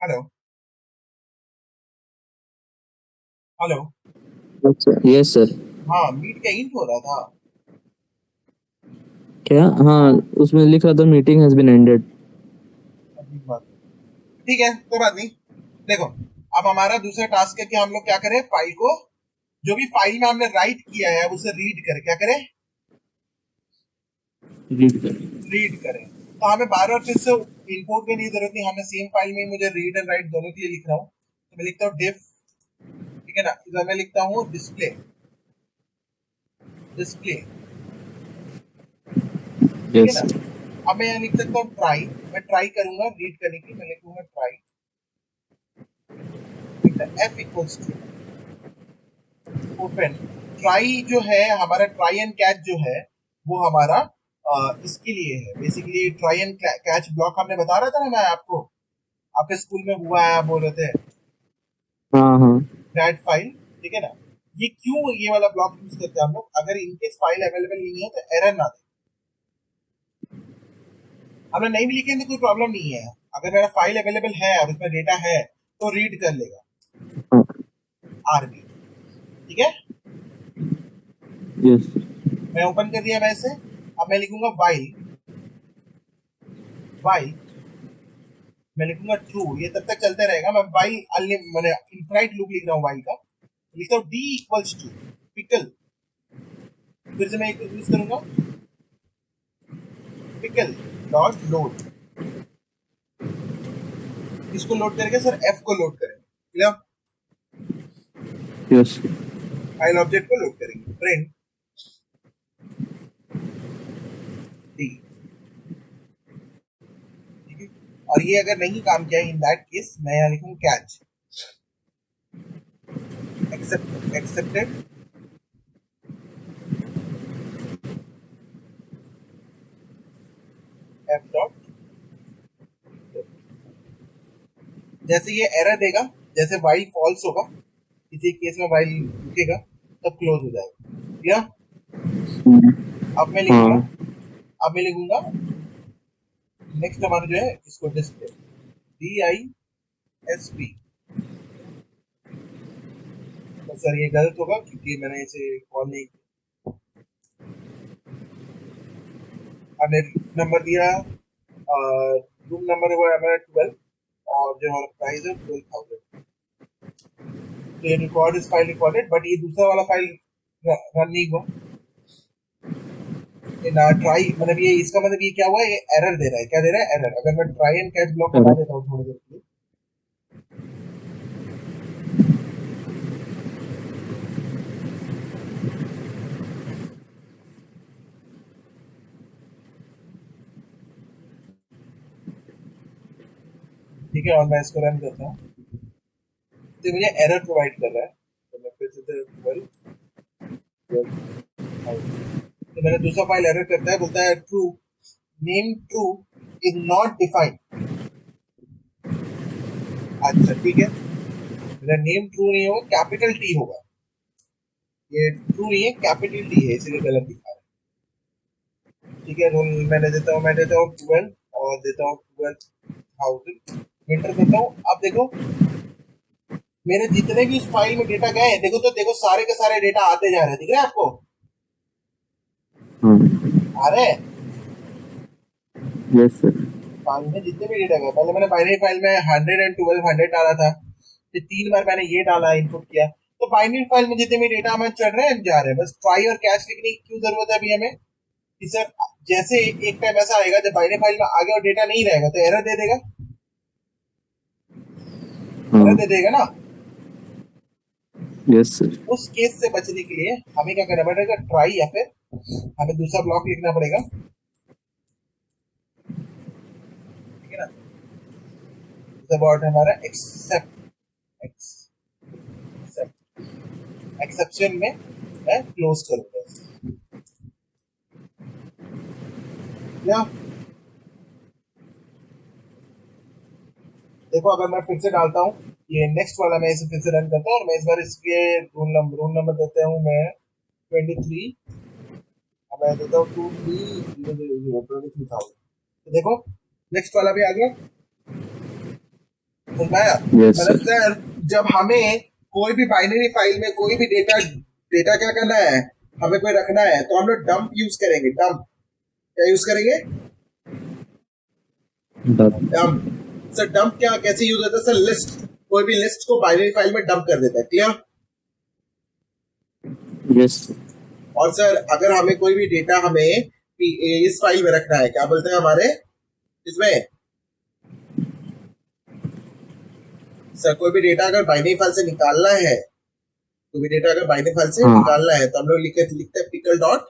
हेलो। हेलो। Yes sir. हाँ, मीट का इंट हो रहा था। क्या? हाँ, उसमें लिख रहा था मीटिंग हैज बीन एंडेड। अजीब बात है। ठीक है, कोई बात नहीं। देखो, अब हमारा दूसरा टास्क है कि हम लोग क्या करें, फाइल को, जो भी फाइल में हमने राइट किया है उसे रीड करें। क्या करें? रीड कर। रीड करें। तो हमें बार बार फिर से इंपोर्ट करने की जरूरत नहीं, हमें सेम फाइल में ही मुझे रीड एंड राइट दोनों के लिए लिख रहा हूँ। तो मैं लिखता हूँ डिफ, ठीक है ना, इधर मैं लिखता हूँ डिस्प्ले। डिस्प्ले, ठीक है यस। ना। अब मैं यहाँ लिख सकता हूँ ट्राई। मैं ट्राई करूंगा रीड करने की, मैं लिखूंगा try, F equals to open. Try जो है हमारा, ट्राई एंड कैच जो है वो हमारा इसके लिए है basically. Try and catch block हमने बता रहा था ना मैं आपको, आपके स्कूल में हुआ है, आप बोल रहे थे हाँ हाँ। दैट फाइल, ठीक है ना। ये क्यों ये वाला ब्लॉक यूज करते हैं हम लोग, अगर इनकेस फाइल अवेलेबल नहीं है तो एरर ना दे। हमने नहीं भी लिखे तो कोई प्रॉब्लम नहीं है। अगर मेरा फाइल अवेलेबल है और उसमें डेटा है तो रीड कर लेगा हाँ। आरबी, ठीक है। यस। मैं ओपन कर दिया वैसे। अब मैं लिखूंगा वाइल, वाइल मैं लिखूंगा ट्रू। ये तब तक चलते रहेगा। मैं वाइल मैंने इनफाइनाइट लूप लिख रहा हूँ वाइल का। लिखता हूँ डी इक्वल्स टू पिकल। फिर से मैं एक यूज करूंगा पिकल डॉट लोड। किसको लोड करेंगे सर? एफ को लोड करेंगे। यस। फाइल ऑब्जेक्ट को लोड करेंगे। प्रिंट डी, ठीक है। और ये अगर नहीं काम किया इन दैट केस मैं यहाँ लिखूंगा कैच एक्सेप्टेड एफ डॉट। जैसे ये एरर देगा, जैसे वाइल फॉल्स होगा, किसी केस में वाइल रुकेगा, तब क्लोज हो जाएगा। या अब मैं लिखूंगा, हाँ। अब मैं लिखूंगा नेक्स्ट हमारा जो है इसको display D I S P. तो सर ये गलत होगा क्योंकि मैंने इसे कॉल नहीं किया। हमने नंबर दिया, रूम नंबर हुआ हमारा 12 और जो हमारा प्राइस है 12,000। तो ये रिकॉर्ड इस फाइल रिकॉर्डेड, बट ये दूसरा वाला फाइल रन नहीं हुआ। ये ना ट्राई, मतलब ये इसका मतलब ये क्या हुआ, ये एरर दे रहा है। क्या दे रहा है? एरर। अगर मैं ट्राई एंड कैच ब्लॉक हटा देता हूँ थोड़ी देर के लिए, ठीक है, और मैं इसको रन करता हूँ तो मुझे एरर प्रोवाइड कर रहा है। तो मैं फिर से 12,000, तो मैंने दूसरा फाइल एरर करता है, बोलता है true, name true is not defined. अच्छा ठीक है, मेरा नेम ट्रू नहीं होगा, कैपिटल टी होगा। ये ट्रू नहीं है, कैपिटल टी है, इसलिए गलत दिखा रहा है। ठीक है, रोल मैं देता हूँ 12 और देता हूँ 12,000। विंटर करता हूँ। अब देखो मेरे जितने भी उस फाइल में डेटा गए हैं, देखो तो देखो सारे के सारे डेटा आते जा रहे हैं, दिख रहा है आपको? हाँ। आ रहे हैं यस सर। फाइल में जितने भी डेटा गए। पहले मैंने बाइनरी फाइल में 112 डाला था, फिर 3 बार मैंने ये डाला, इनपुट किया। तो बाइनरी फाइल में जितने भी डेटा हमें चढ़ रहे हैं जा रहे हैं। बस ट्राई और कैच लिखने की क्यों जरूरत है अभी हमें कि सर जैसे एक टाइम ऐसा आएगा जब बाइनरी फाइल में आगे और डेटा नहीं रहेगा तो एरर दे देगा, हाँ। एरर दे देगा ना। Yes sir. उस केस से बचने के लिए हमें क्या करना पड़ेगा, ट्राई या फिर हमें दूसरा ब्लॉक लिखना पड़ेगा, ठीक है ना। अबाउट हमारा एक्सेप्ट एक्सेप्शन में मैं क्लोज करूंगा या देखो अगर मैं फिर से डालता हूँ ये नेक्स्ट वाला, मैं इसे फिर से रन करता हूँ और मैं इस बार इसके रूल नंबर देता हूँ मैं 23, अब मैं देता हूँ 23,000। तो देखो नेक्स्ट वाला भी आ गया, समझ में आया? यस मतलब सर। सर जब हमें कोई भी बाइनरी फाइल में कोई भी डेटा डेटा क्या करना है, हमें कोई रखना है, तो हम लोग डंप यूज करेंगे। डंप क्या यूज करेंगे? डंप। सर डंप क्या कैसे यूज होता है? सर लिस्ट, कोई भी लिस्ट को बाइनरी फाइल में डंप कर देता है, क्लियर? यस। और सर अगर हमें कोई भी डेटा हमें इस फाइल में रखना है, क्या बोलते हैं हमारे इसमें, सर कोई भी डेटा अगर बाइनरी फाइल से निकालना है, कोई भी डेटा अगर बाइनरी फाइल से हाँ। निकालना है तो हम लोग लिखते हैं पिकल डॉट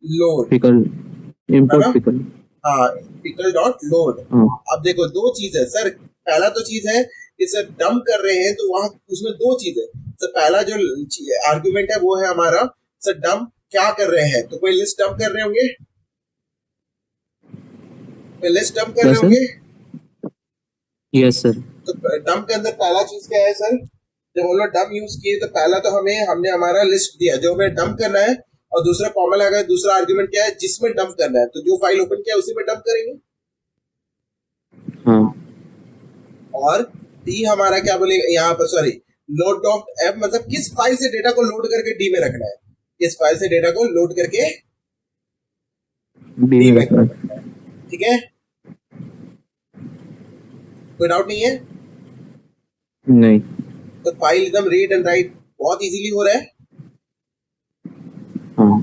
लोड, पिकल, है इंपोर्ट ना? पिकल। हाँ, पिकल डॉट लोड। हाँ। अब देखो दो चीज है सर। पहला तो चीज है कि सर डंप कर रहे हैं तो वहां उसमें दो चीज है। सर पहला जो आर्गुमेंट है वो है हमारा, सर डंप क्या कर रहे हैं, तो कोई लिस्ट डंप कर रहे होंगे, कोई लिस्ट डंप कर क्या रहे सर? होंगे। Yes sir. तो डंप के अंदर पहला चीज क्या है सर, जब हम लोग डंप यूज किए तो पहला तो हमने हमारा लिस्ट दिया जो हमें डंप करना है, और दूसरा कॉमन लगा, दूसरा आर्गुमेंट क्या है जिसमें डंप करना है, तो जो फाइल ओपन किया उसी में डंप करेंगे। हाँ। और डी हमारा क्या बोलेगा यहाँ पर, सॉरी, लोड डॉट एफ, मतलब किस फाइल से डेटा को लोड करके डी में रखना है, किस फाइल से डेटा को लोड करके बी डी में में रखना है। रखना है, ठीक है? कोई डाउट नहीं है? नहीं। तो फाइल एकदम रीड एंड राइट बहुत इजीली हो रहा है, हाँ।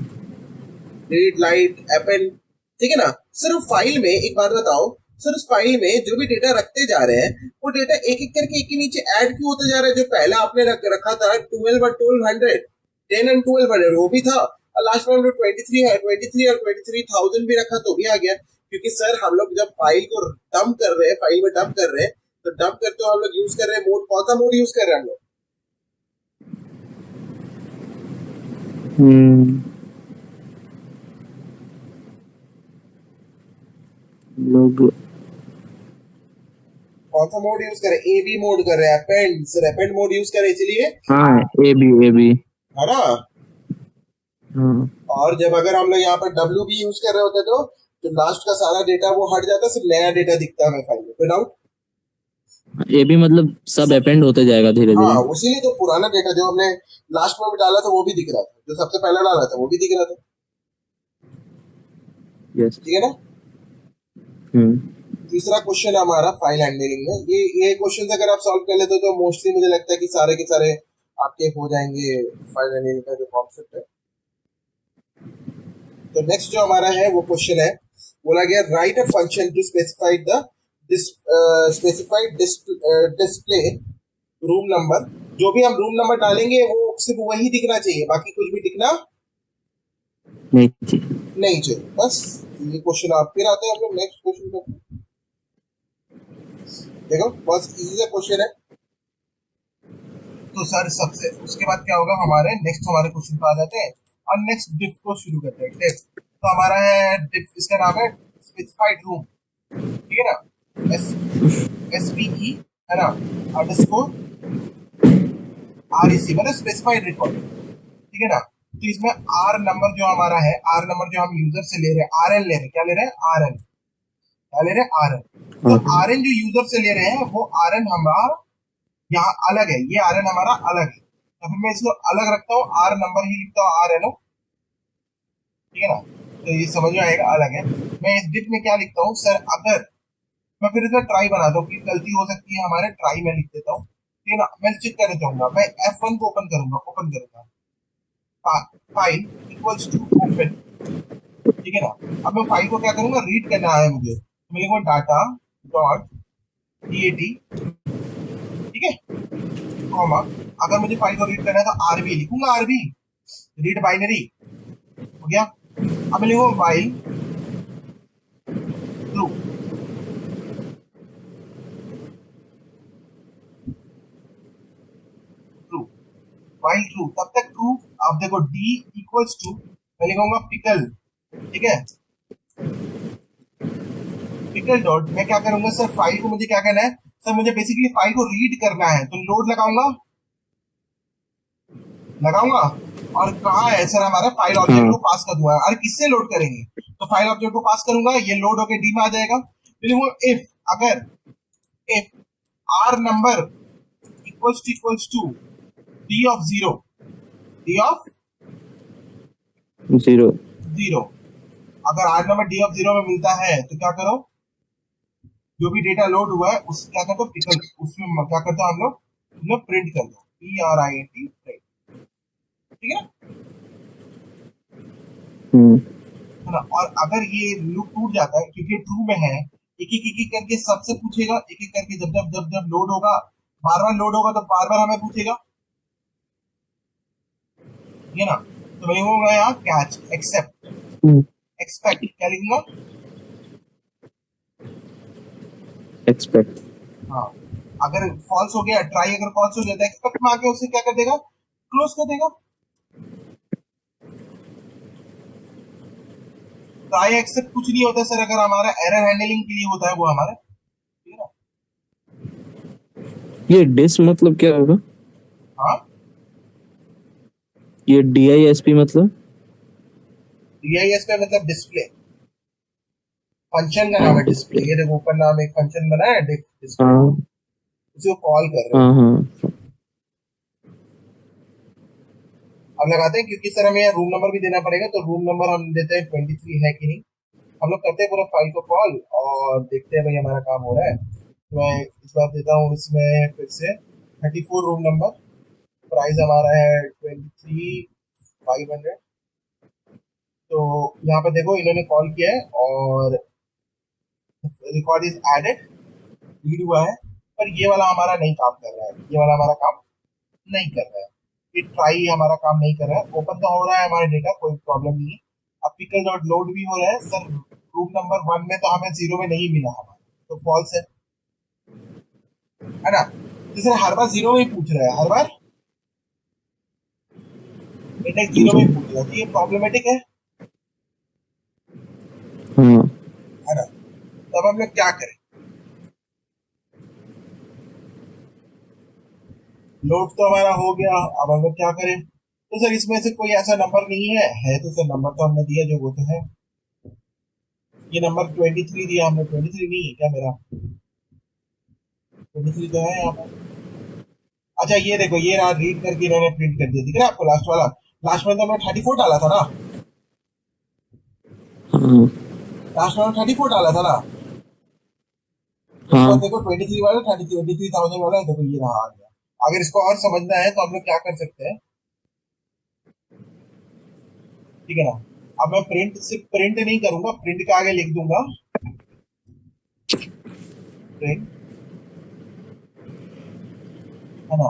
रीड लाइट एपेंड, ठीक है ना। सर वो फाइल में एक बात बताओ, सर उस फाइल में जो भी डेटा रखते जा रहे हैं वो डेटा एक एक करके एक के नीचे ऐड क्यों होते जा रहा है? जो पहले आपने रखा था 12 और 1200, 10 एंड 1200 वो भी था, और लास्ट में हम लोग 23 है, 23 और 23,000 भी रखा तो भी आ गया। क्योंकि सर हम लोग जब फाइल को डंप कर रहे हैं, फाइल में डंप कर रहे हैं, तो डंप करते हो हम लोग यूज कर रहे हैं मोड, कौन सा मोड यूज कर रहे हैं हम लोग? लोग। कौन सा मोड यूज करे? ए बी मोड कर रहे हैं, append. Sir append mode use करे इसलिए, हाँ, ए बी, ए बी। है ना। हाँ। और जब अगर हम लोग यहाँ पर डब्ल्यू बी यूज कर रहे होते तो लास्ट का सारा डेटा वो हट जाता, सिर्फ नया डेटा दिखता हमें फाइल में, विदाउट। ए बी मतलब सब अपेंड होते जाएगा धीरे हाँ, धीरे। उसीलिए तो पुराना डेटा जो हमने लास्ट में भी डाला था वो भी दिख रहा था, जो सबसे पहले डाला था वो भी दिख रहा था, यस। ठीक है ना। तीसरा क्वेश्चन हमारा फाइल हैंडलिंग में, ये क्वेश्चन अगर आप सॉल्व कर लेते हो तो मोस्टली मुझे लगता है कि सारे के सारे आपके हो जाएंगे फाइल हैंडलिंग का जो कॉन्सेप्ट है। तो नेक्स्ट जो हमारा है वो क्वेश्चन है, बोला गया write a function to specify the specified display room number. जो भी हम रूम नंबर डालेंगे वो सिर्फ वही दिखना चाहिए, बाकी कुछ भी दिखना नहीं। नहीं चाहिए। बस ये क्वेश्चन आप फिर आते हैं हम लोग नेक्स्ट क्वेश्चन पे। देखो बस इजी सा क्वेश्चन है। तो सर सबसे उसके बाद क्या होगा, हमारे नेक्स्ट हमारे क्वेश्चन पे आ जाते हैं और नेक्स्ट डिफ को शुरू करते हैं। डिफ तो हमारा है, डिफ इसका नाम है स्पेसिफाइड रूम, ठीक है ना। SPE है ना, अंडरस्कोर REC मतलब स्पेसिफाइड रिकॉर्ड, ठीक है ना। तो इसमें आर नंबर जो हमारा है, आर नंबर जो हम यूजर से ले रहे हैं, RN ले रहे हैं, क्या ले रहे हैं? RN, क्या ले रहे हैं? RN। तो RN जो यूजर से ले रहे हैं वो RN हमारा यहाँ अलग है, ये आर एन हमारा अलग है, तो फिर मैं इसको अलग रखता हूँ, आर नंबर ही लिखता हूँ, आर एन ओ, ठीक है ना। तो ये समझ में आएगा, अलग है। मैं इस डिफ में क्या लिखता हूँ सर, अगर मैं फिर इसमें ट्राई बनाता हूँ कि गलती हो सकती है हमारे, ट्राई में लिख देता हूँ, ठीक है ना। मैं चेक करना चाहूंगा, मैं F1 को ओपन करूंगा, ओपन करूंगा, फाइल इक्वल्स टू ओपन, ठीक है ना। अब मैं फाइल को क्या करूंगा, रीड करना है मुझे, तो मैं लिखूंगा डाटा डॉट डीएटी, ठीक है, कॉमा, अगर मुझे फाइल को रीड करना है तो आरबी लिखूंगा, आरबी रीड बाइनरी, हो गया। अब मैं लिखूंगा while true, true, while true, तब तक ट्रू। अब देखो डी इक्वल्स टू, मैं लिखूंगा पिकल, ठीक है, पिकल डॉट, मैं क्या करूंगा सर, फाइल को मुझे क्या करना है सर, मुझे बेसिकली फाइल को रीड करना है, तो लोड लगाऊंगा, लगाऊंगा, और कहाँ है सर हमारा फाइल ऑब्जेक्ट हाँ को पास कर दूंगा, अरे किससे लोड करेंगे, तो फाइल ऑब्जेक्ट को पास करूंगा, ये लोड होके डी में आ जाएगा। फिर वो इफ, अगर if R number equals to D of zero, D of zero. Zero, अगर R number D of zero में मिलता है तो क्या करो, जो भी डेटा लोड हुआ है उस क्या करते हो, पिकल, उसमें क्या करते हो हम लोग प्रिंट कर दो, P R I N T print, ठीक है ना, है ना। और अगर ये लूप टूट जाता है क्योंकि ट्रू में है, एक एक करके सबसे पूछेगा, एक एक करके, जब जब जब जब लोड होगा, बार बार लोड होगा तो बार बार हमें पूछेगा, ठीक है ना। तो मैं लिखूंगा यहाँ कैच एक्सेप्ट एक्सपेक्ट, क्या लिखूंगा, एक्सपेक्ट। हाँ, अगर फॉल्स हो गया ट्राई, अगर फॉल्स हो गया तो एक्सपेक्ट में आके उसे क्या कर देगा, क्लोज कर देगा। ट्राई एक्सेप्ट कुछ नहीं होता सर, अगर हमारा एरर हैंडलिंग के लिए होता है वो हमारा, ठीक है ना। ये डिस मतलब क्या होगा? हाँ, ये DISP मतलब? डीआईएस पे मतलब डिस्प्ले, फंक्शन का नाम हाँ है डिस्प्ले, ये देखो ऊपर नाम एक फंक्शन बना है डिस्प्ले, हाँ उसे कॉल कर रहे हाँ हैं। हाँ। अब लगाते हैं, क्योंकि सर हमें रूम नंबर भी देना पड़ेगा, तो रूम नंबर हम देते हैं 23 है कि नहीं। हम लोग करते हैं पूरा फाइल को कॉल और देखते हैं भाई हमारा काम हो रहा है, तो मैं इस बार देता हूँ इसमें फिर से 34 रूम नंबर, प्राइस हमारा है 23,500। तो यहाँ पर देखो इन्होंने कॉल किया है और रिकॉर्ड इज एडेड, रीड हुआ है, पर ये वाला हमारा नहीं काम कर रहा है, ये वाला हमारा काम नहीं कर रहा है, ये ट्राई हमारा काम नहीं कर रहा है, ओपन तो हो रहा है हमारा डेटा, कोई प्रॉब्लम नहीं है। अब पिकल डॉट लोड भी हो रहा है सर, रूम नंबर 1 में तो हमें जीरो में नहीं मिला हमारा, तो फॉल्स है ना। तो सर हर बार जीरो में ही पूछ रहा है, हर बार इंडेक्स जीरो में ही पूछ रहा है, तो ये प्रॉब्लमेटिक हाँ। है ना। तब हम लोग क्या करें, लोड तो हमारा हो गया, अब हम लोग क्या करें, तो सर इसमें से कोई ऐसा नंबर नहीं है तो सर नंबर तो हमने दिया जो वो तो है, ये नंबर 23 दिया हमने, 23 नहीं है क्या मेरा, 23 तो है यहाँ पर। अच्छा ये देखो, ये रहा रीड करके इन्होंने प्रिंट कर दिया, दिख रहा है आपको लास्ट वाला, लास्ट में तो हमने 34 डाला था ना, हाँ लास्ट में हमने 34 डाला था ना, उसके बाद हाँ। देखो 23 वाला, 23,000 वाला, देखो ये रहा आ गया। अगर इसको और समझना है तो हम लोग क्या कर सकते हैं, ठीक है ना। अब मैं प्रिंट सिर्फ प्रिंट नहीं करूंगा, प्रिंट के आगे लिख दूंगा प्रिंट, है ना,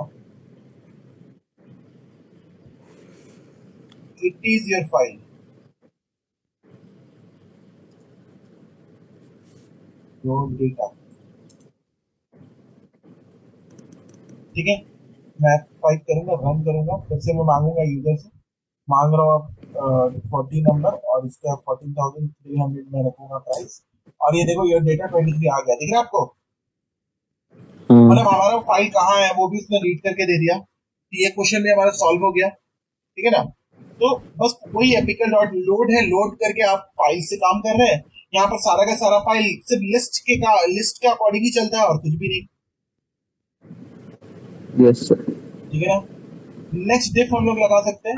it is your file, your data, ठीक है। मैं टाइप करूंगा, रन करूंगा, फिर से मैं मांगूंगा यूजर से, मांग रहा हूँ आप 40 नंबर, और इसका 14,300 में रखूंगा प्राइस, और ये देखो ये डेटा 23 आ गया, दिख रहा है आपको, हाँ। मतलब हमारा फाइल कहाँ है वो भी इसने रीड करके दे दिया, तो ये क्वेश्चन भी हमारा सॉल्व हो गया, ठीक है ना। तो बस वही एपिकल डॉट लोड है, लोड करके आप फाइल से काम कर रहे हैं, यहाँ पर सारा का सारा फाइल सिर्फ लिस्ट के का, लिस्ट के अकॉर्डिंग ही चलता है और कुछ भी नहीं। Yes sir. ठीक है ना। नेक्स्ट डिफ हम लोग लगा सकते हैं,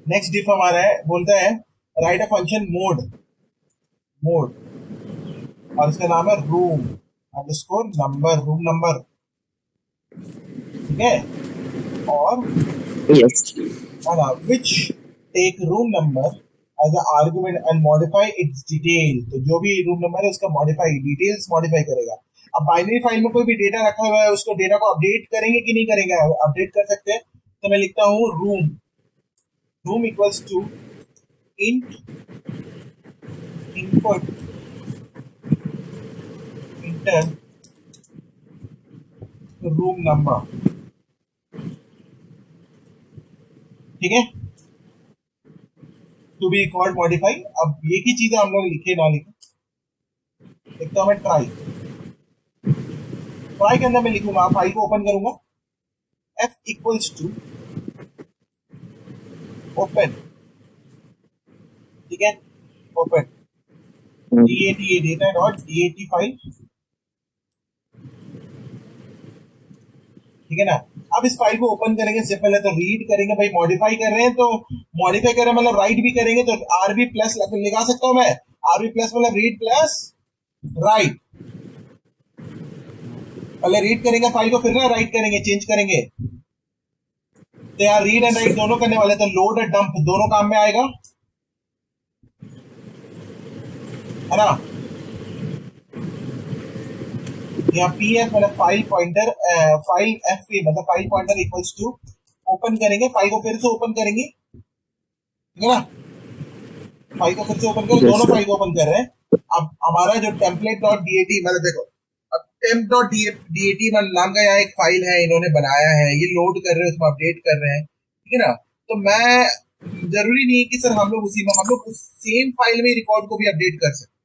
नेक्स्ट डिफ हमारा है, बोलता है write a function mode, mode, और इसका नाम है room underscore number, room number. ठीक है। और yes. Which take room number as a argument and modify its detail. तो जो भी रूम नंबर है उसका मॉडिफाई, डिटेल्स मॉडिफाई करेगा। अब बाइनरी फाइल में कोई भी डेटा रखा हुआ है, उसको डेटा को अपडेट करेंगे कि नहीं करेंगे, अपडेट कर सकते हैं। तो मैं लिखता हूँ room, room equals to int input enter room number. ठीक है, टू बी रिकॉर्ड मॉडिफाई। अब ये की चीजें हम लोग लिखे ना लिखे, लिखता हूं मैं ट्राई, ट्राई के अंदर मैं लिखूंगा, फाइल को ओपन करूंगा, एफ इक्वल्स टू ओपन। ठीक है, open DAT data dot DAT file. ठीक है ना। अब इस फाइल को ओपन करेंगे, सिंपल है, तो रीड करेंगे भाई, मॉडिफाई कर रहे हैं तो मॉडिफाई कर रहे हैं मतलब राइट भी करेंगे, तो आरबी प्लस लगा सकता हूं मैं, आरबी प्लस मतलब रीड प्लस राइट। पहले रीड करेंगे फाइल को, फिर ना राइट करेंगे, चेंज करेंगे। तो यार रीड एंड राइट दोनों करने वाले, तो लोड एंड डंप दोनों काम में आएगा, है ना। यहाँ पी एफ मतलब file pointer, file F P मतलब file pointer equals to open करेंगे, फाइल को फिर से ओपन करेंगे। ठीक है ना, फाइल को फिर से ओपन करें, यस दोनों सर। फाइल को ओपन कर रहे हैं। अब हमारा जो टेम्पलेट डॉट डीएटी मतलब देखो, अब टेम्प डॉट डीएटी नाम का यहाँ एक फाइल है, इन्होंने बनाया है, ये लोड कर रहे हैं, उसमें अपडेट कर रहे हैं। ठीक है ना। तो मैं, जरूरी नहीं है कि सर हम लोग उसी में, हम लोग उस सेम फाइल में रिकॉर्ड को भी अपडेट कर सकते हैं।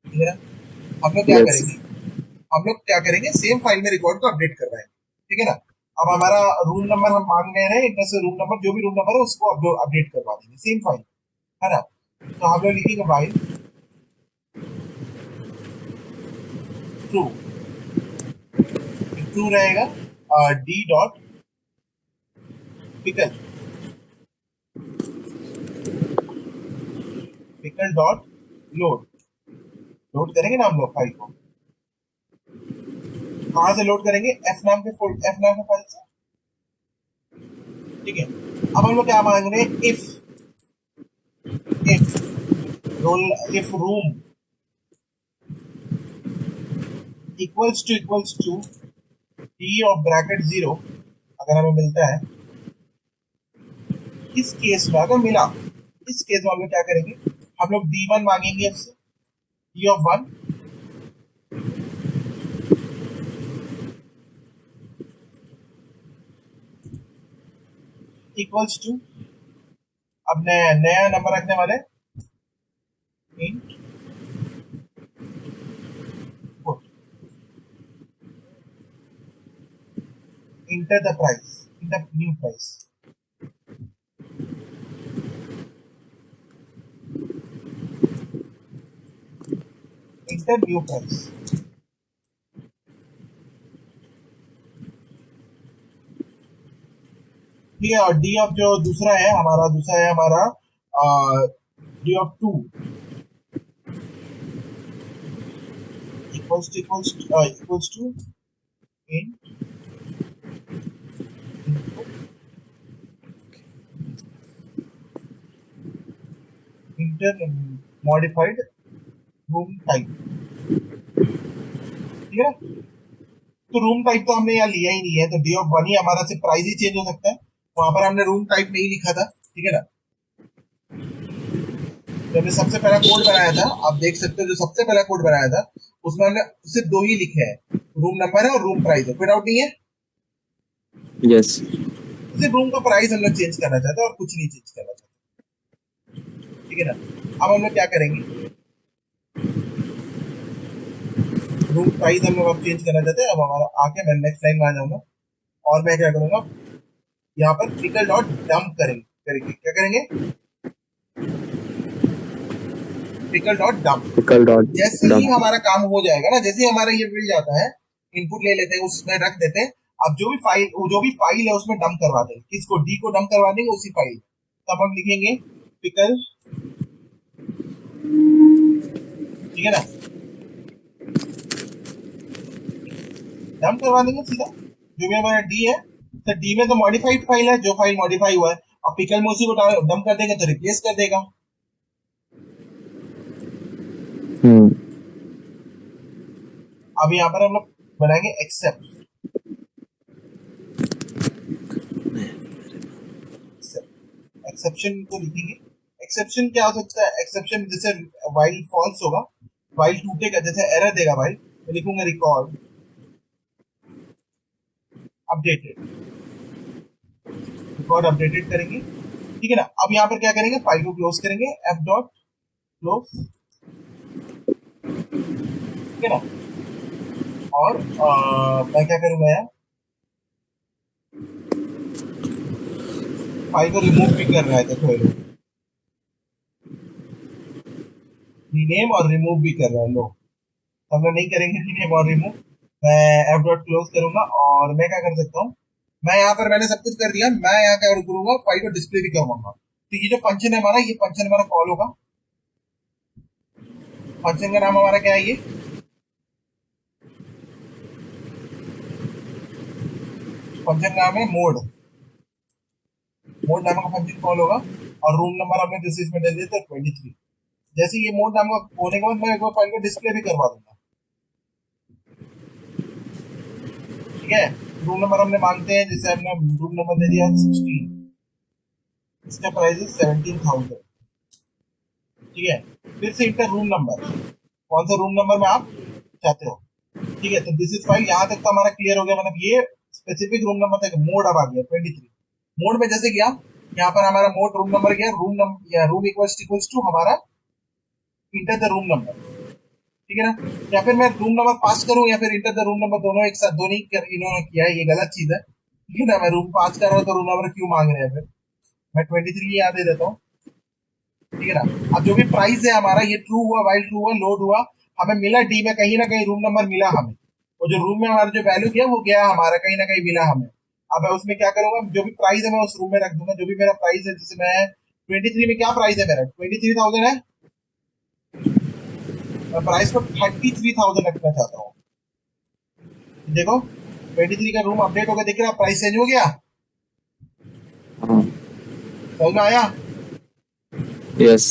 ठीक है ना। हम लोग क्या यस। करेंगे, हम लोग क्या करेंगे, सेम फाइल में रिकॉर्ड को अपडेट करवाएंगे। ठीक है ना। अब हमारा रूम नंबर हम मांग रहे हैं, इंटर से रूम नंबर, जो भी रूम नंबर है उसको अपडेट करवा देंगे, सेम फाइल, है ना। तो हम लोग लिखेंगे भाई ट्रू, ट्रू रहेगा, D dot pickle, pickle dot load, load करेंगे ना हम लोग फाइल को, कहां से लोड करेंगे, एफ नाम के एफ नाम के फाइल से। ठीक है। अब हम लोग क्या मांग रहे हैं, if roll, if room equals to D of bracket zero, अगर हमें मिलता है, इस केस में अगर मिला, इस केस में हम लोग क्या करेंगे, हम लोग डी वन मांगेंगे इससे, D of one equals to, अब नया नया नंबर रखने वाले, input enter the price, enter new price. Enter new price. ठीक है। और डी ऑफ जो दूसरा है हमारा, दूसरा है हमारा D of two equals to in enter modified room type. ठीक है ना। तो रूम टाइप तो हमने यहाँ लिया ही नहीं है, तो डी ऑफ वन ही हमारा, सिर्फ प्राइस ही चेंज हो सकता है, वहां पर हमने रूम टाइप नहीं लिखा था। ठीक है ना। जब हमने सबसे पहला कोड बनाया था, आप देख सकते हो, जो सबसे पहला कोड बनाया था उसमें हमने सिर्फ दो ही लिखे हैं, रूम नंबर है और रूम प्राइस है, कोई डाउट नहीं है। यस। सिर्फ रूम का प्राइस हम लोग चेंज करना चाहते हैं और कुछ नहीं चेंज करना चाहते। ठीक है ना। अब हम लोग क्या करेंगे, रूम प्राइस हम लोग अब चेंज करना चाहते हैं। अब हमारा आके मैं नेक्स्ट लाइन में आ जाऊंगा, और मैं क्या करूंगा, यहाँ पर पिकल डॉट डंप करेंगे, करेंगे क्या करेंगे, pickle dot dump. Pickle dot जैसे ही डंप। हमारा काम हो जाएगा ना, जैसे ही हमारा ये मिल जाता है, इनपुट ले लेते हैं, उसमें रख देते हैं। अब जो भी फाइल है उसमें डंप करवा देंगे, किसको, डी को डंप करवा देंगे उसी फाइल। तब हम लिखेंगे पिकल, ठीक है ना, डंप करवा देंगे सीधा। जो भी हमारा डी है, तो डी में तो मॉडिफाइड फाइल है, जो फाइल मॉडिफाई हुआ है, अब पिकल में उसी को डंप कर देंगे तो रिप्लेस कर देगा। अब यहाँ पर हम लोग बनाएंगे एक्सेप्ट। एक्सेप्शन को लिखेंगे। एक्सेप्शन क्या हो सकता है? एक्सेप्शन जैसे वाइल फॉल्स होगा, वाइल टूटेगा, जैसे एरर देगा वाइल, तो लिखूंगा रिकॉर्ड अपडेटेड, रिकॉर्ड अपडेटेड करेंगे, ठीक है ना। अब यहाँ पर क्या करेंगे, फाइल को क्लोज करेंगे, एफ डॉट क्लोज, ठीक है ना। और मैं क्या करूंगा यार, फाइल को रिमूव भी कर रहा है, देखो रीनेम और रिमूव भी कर रहा है। लो, हम लोग नहीं करेंगे रीनेम और रिमूव। मैं एफ डॉट क्लोज करूंगा और मैं क्या कर सकता हूँ, मैं यहाँ पर मैंने सब कुछ कर दिया, मैं यहाँ क्या करूंगा, फाइल को डिस्प्ले भी करवाऊंगा। तो ये जो फंक्शन है हमारा, ये फंक्शन हमारा कॉल होगा। फंक्शन का नाम हमारा क्या है, ये फंक्शन का नाम है मोड। मोड नाम का फंक्शन कॉल होगा और रूम नंबर हमने जिस इसमें दे दिया था 23। जैसे ये मोड नाम का होने के बाद मैं एक बार फाइल को डिस्प्ले भी करवा दूंगा, ठीक है। रूम नंबर हमने मांगते हैं, जैसे हमने रूम नंबर दे दिया 16, इसका प्राइस है 17,000, ठीक है। फिर से इंटर रूम नंबर, कौन सा रूम नंबर में आप चाहते हो, ठीक है। तो दिस इज फाइल, यहाँ तक तो हमारा क्लियर हो गया, मतलब ये स्पेसिफिक रूम नंबर तक। मोड अब आ गया 23। मोड में जैसे गया, यहाँ पर हमारा मोड रूम नंबर गया, रूम नंबर या रूम इक्वल्स टू हमारा इंटर द रूम नंबर, ठीक है ना। या फिर मैं रूम नंबर पास करूं या फिर इंटर द रूम नंबर, दोनों एक साथ, दोनों इन्होंने किया है, ये गलत चीज है, ठीक है ना। मैं रूम पास कर रहा हूँ तो रूम नंबर क्यों मांग रहे हैं, फिर मैं 23 याद दे देता हूँ, ठीक है ना। अब जो भी प्राइस है हमारा, ये ट्रू हुआ, वाइल ट्रू हुआ, लोड हुआ, हमें मिला डी में कहीं ना कहीं रूम नंबर मिला हमें, और जो रूम में हमारा जो वैल्यू गया वो गया हमारा, कहीं ना कहीं मिला हमें। अब मैं उसमें क्या करूंगा, जो भी प्राइस है मैं उस रूम में रख दूंगा, जो भी मेरा प्राइस है। जैसे मैं 23 में क्या प्राइस है मेरा, 23,000 है, मैं प्राइस को 33,000 रखना चाहता हूँ। देखो 23 का रूम अपडेट होकर दिख रहा है, प्राइस चेंज हो गया, समझ में आया? यस।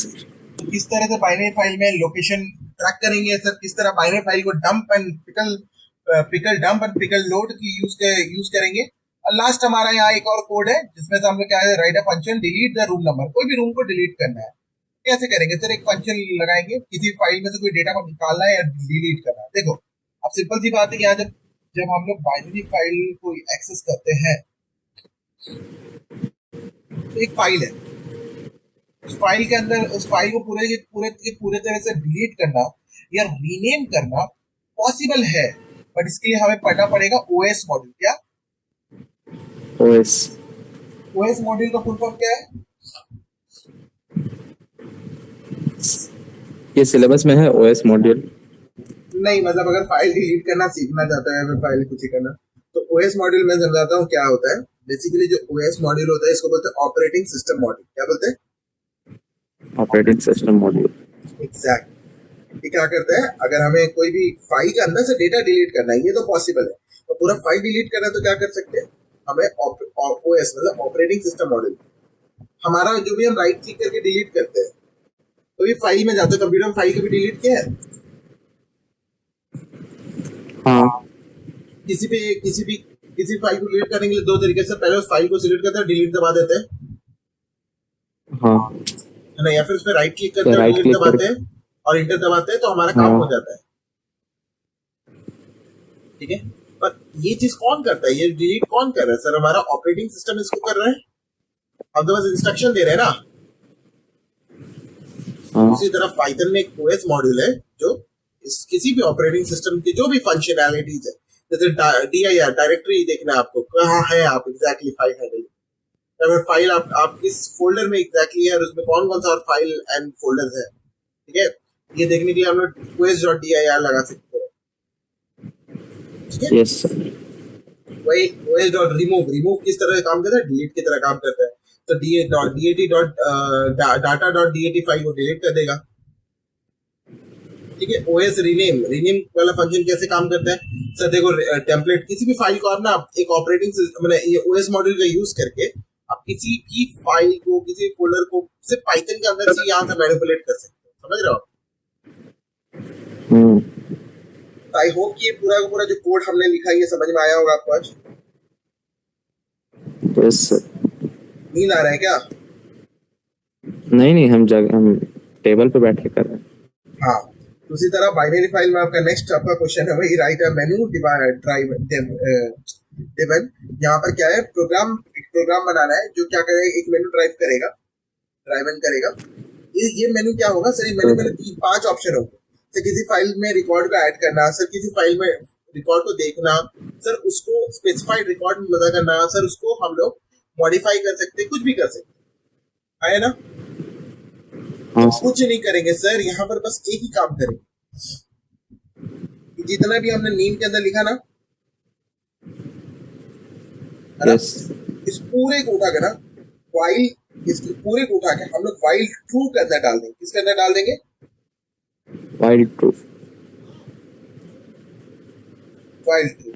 तो किस तरह से बाइनरी फाइल में लोकेशन ट्रैक करेंगे सर, किस तरह बाइनरी फाइल को dump and pickle dump and pickle load की यूज करेंगे। और लास्ट हमारा यहाँ एक और कोड है, जिसमें से हम लोग क्या है, write a function delete the room number, कोई भी रूम को डिलीट करना है। कैसे करेंगे सर, एक फंक्शन लगाएंगे, किसी फाइल में से कोई डेटा को निकालना है या डिलीट करना है। देखो अब सिंपल सी बात है कि यहाँ जब जब हम लोग बाइनरी फाइल को एक्सेस करते हैं, तो एक फाइल है, उस फाइल के अंदर, उस फाइल को पूरे तरह से डिलीट करना या रीनेम करना पॉसिबल है, बट इसके लिए हमें पढ़ना पड़ेगा ओएस मॉड्यूल। क्या ओएस? ओएस मॉड्यूल का फुल फॉर्म क्या है? ये सिलेबस में है ओएस मॉड्यूल? नहीं, मतलब अगर फाइल डिलीट करना सीखना चाहता है, फिर फाइल कुछ ही करना, तो ओएस मॉड्यूल मैं समझाता हूँ क्या होता है। बेसिकली जो ओएस मॉड्यूल होता है, इसको बोलते हैं ऑपरेटिंग सिस्टम मॉड्यूल। क्या बोलते हैं? Operating system module. एग्जैक्ट। ये क्या करता है, अगर हमें कोई भी फाइल के अंदर से डेटा डिलीट करना है, ये तो पॉसिबल है, तो पूरा फाइल डिलीट करना है तो क्या कर सकते हैं, हमें ओएस मतलब ऑपरेटिंग सिस्टम मॉड्यूल, हमारा जो भी हम राइट क्लिक करके डिलीट करते हैं, तो ये फाइल में जाते हैं, कंप्यूटर में फाइल कभी डिलीट किया है? हाँ। किसी फाइल को डिलीट करने के लिए दो तरीके से, पहले उस फाइल को सिलेक्ट करते हैं, डिलीट दबा देते हैं, हाँ, है ना, या फिर उस पर राइट क्लिक करते हैं, राइट डिलीट क्लिक दबाते हैं और इंटर दबाते हैं, तो हमारा काम हो जाता है, ठीक है। पर ये चीज कौन करता है, ये डिलीट कौन कर रहा है सर? हमारा ऑपरेटिंग सिस्टम इसको कर रहा है, हम तो बस इंस्ट्रक्शन दे रहे हैं ना। दूसरी तरफ पाइथन में एक ओएस मॉड्यूल है, जो किसी भी ऑपरेटिंग सिस्टम की जो भी फंक्शनैलिटीज है, जैसे DIR डायरेक्टरी देखना है आपको, कहाँ है आप एग्जैक्टली फाइल हैंडल, अगर फाइल आप किस फोल्डर में एग्जैक्टली है और उसमें कौन कौन सा और फाइल एंड फोल्डर है, ठीक है। ये देखने के लिए हम लोग quest.dir लगा सकते हैं, ठीक है। Yes sir. वही os.remove किस तरह काम करता है, डिलीट की तरह काम करता है। तो data.dat फाइल को डिलीट कर देगा, ठीक है। ओएस रीनेम वाला फंक्शन कैसे काम करता है सर, देखो टेम्पलेट किसी भी फाइल को आप ना एक ऑपरेटिंग मतलब ये ओएस मॉड्यूल का यूज करके आप किसी की फाइल को, किसी फोल्डर को सिर्फ पाइथन के अंदर से यहाँ से मैनिपुलेट कर सकते हो, समझ रहे हो। आई होप कि ये पूरा का पूरा जो कोड हमने लिखा है ये समझ में आया होगा आपको आज। Yes sir. नींद आ रहा है क्या? नहीं हम टेबल पे बैठ के कर रहे हैं। हाँ, उसी तरह बाइनरी फाइल में आपका नेक्स्ट आपका क्वेश्चन है वही राइट अ मेनू ड्राइवन। यहाँ पर क्या है, प्रोग्राम बनाना है जो क्या करेगा, एक मेनू ड्राइवन करेगा। ये मेनू क्या होगा सर, ये मेनू में 5 ऑप्शन होंगे सर। किसी फाइल में रिकॉर्ड को ऐड करना सर, किसी फाइल में रिकॉर्ड को देखना सर, उसको स्पेसिफाइड रिकॉर्ड में मदद करना सर, उसको हम लोग मॉडिफाई कर सकते हैं, कुछ भी कर सकते हैं, है ना। हाँ कुछ नहीं करेंगे सर, यहाँ पर बस एक ही काम करेंगे, जितना भी हमने नीम के अंदर लिखा ना, है ना, यस इस पूरे को उठा के ना वाइल, इसके पूरे को उठा के हम लोग वाइल ट्रू के अंदर डाल देंगे। किसके अंदर डाल देंगे? While true. वाइल ट्रू,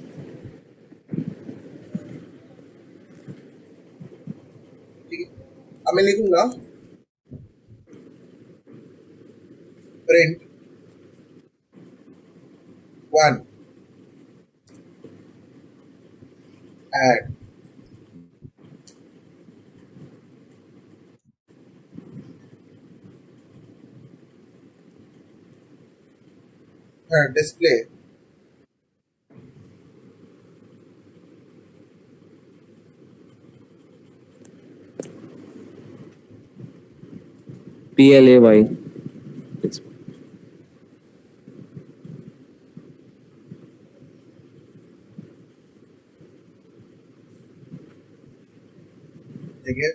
ठीक है। अब मैं लिखूंगा प्रिंट 1 ऐड डिस्प्ले PLAY। ठीक है।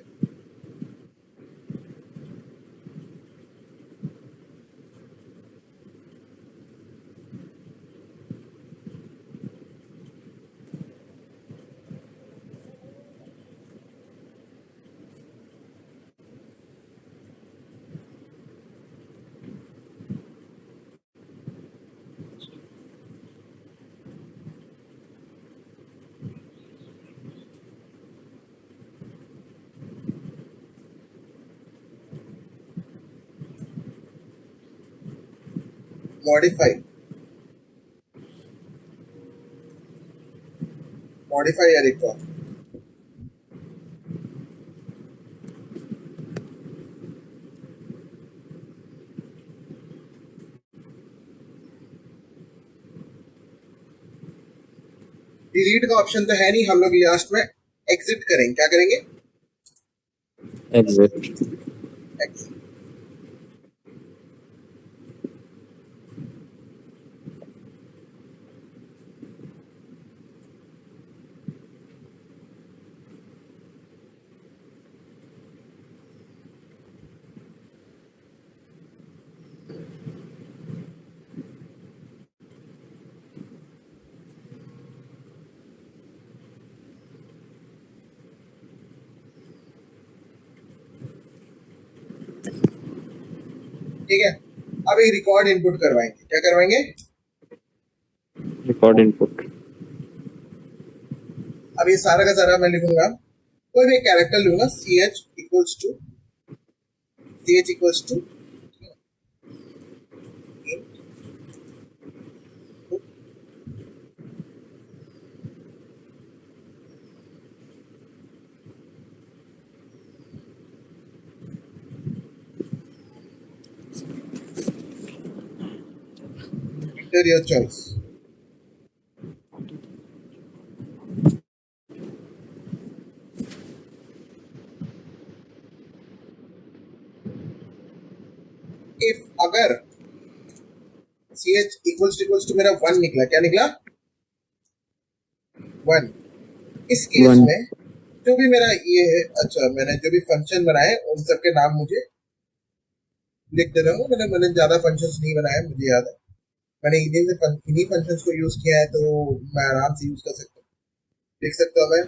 मॉडिफाई या रिकॉर्ड, डिलीट का ऑप्शन तो है नहीं, हम लोग लास्ट में एग्जिट करेंगे। क्या करेंगे? एग्जिट। एग्जिट, ठीक है। अब एक रिकॉर्ड इनपुट करवाएंगे। क्या करवाएंगे? Record input. अब ये सारा का सारा मैं लिखूंगा, कोई भी कैरेक्टर लूंगा, ch equals to enter your choice। If अगर ch इक्वल्स टू मेरा 1 निकला, क्या निकला? 1। इस केस 1 में जो भी मेरा ये है, अच्छा मैंने जो भी फंक्शन बनाए उन सब के नाम मुझे लिखते रहूँ, मैंने ज्यादा फंक्शंस नहीं बनाए, मुझे याद है मैंने इन्हीं फंक्शंस को यूज किया है, तो मैं आराम से यूज कर सकता हूँ, लिख सकता हूँ मैं।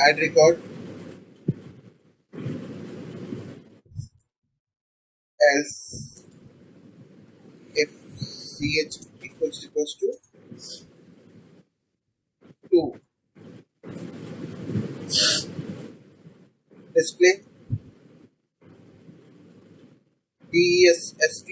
Add record else if ch equals to 2, display desc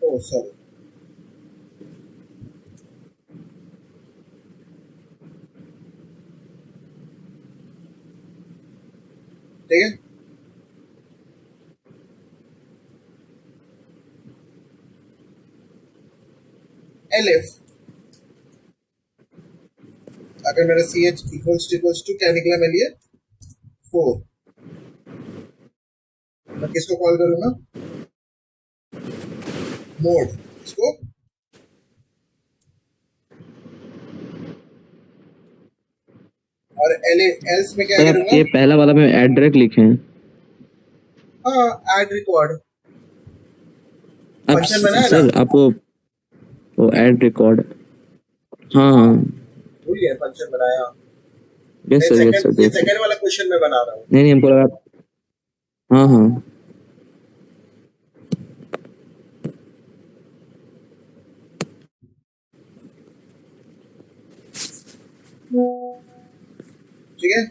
oh sorry, ठीक है। elif अगर मेरा ch equals to क्या निकला मेरे लिए 4, मैं किसको कॉल करूंगा, मोड, इसको और else में क्या सर आप करूंगा, ये पहला वाला में ऐड डायरेक्ट लिखे हैं। हाँ ऐड रिकॉर्ड आप फंक्शन बनाया ना, सर आप वो ऐड रिकॉर्ड, हाँ हाँ भूल गया फंक्शन बनाया, यस सर यस सर ये देखो, सेकंड वाला क्वेश्चन में बना रहा हूँ, नहीं हमको लगा, हाँ हाँ ठीक है।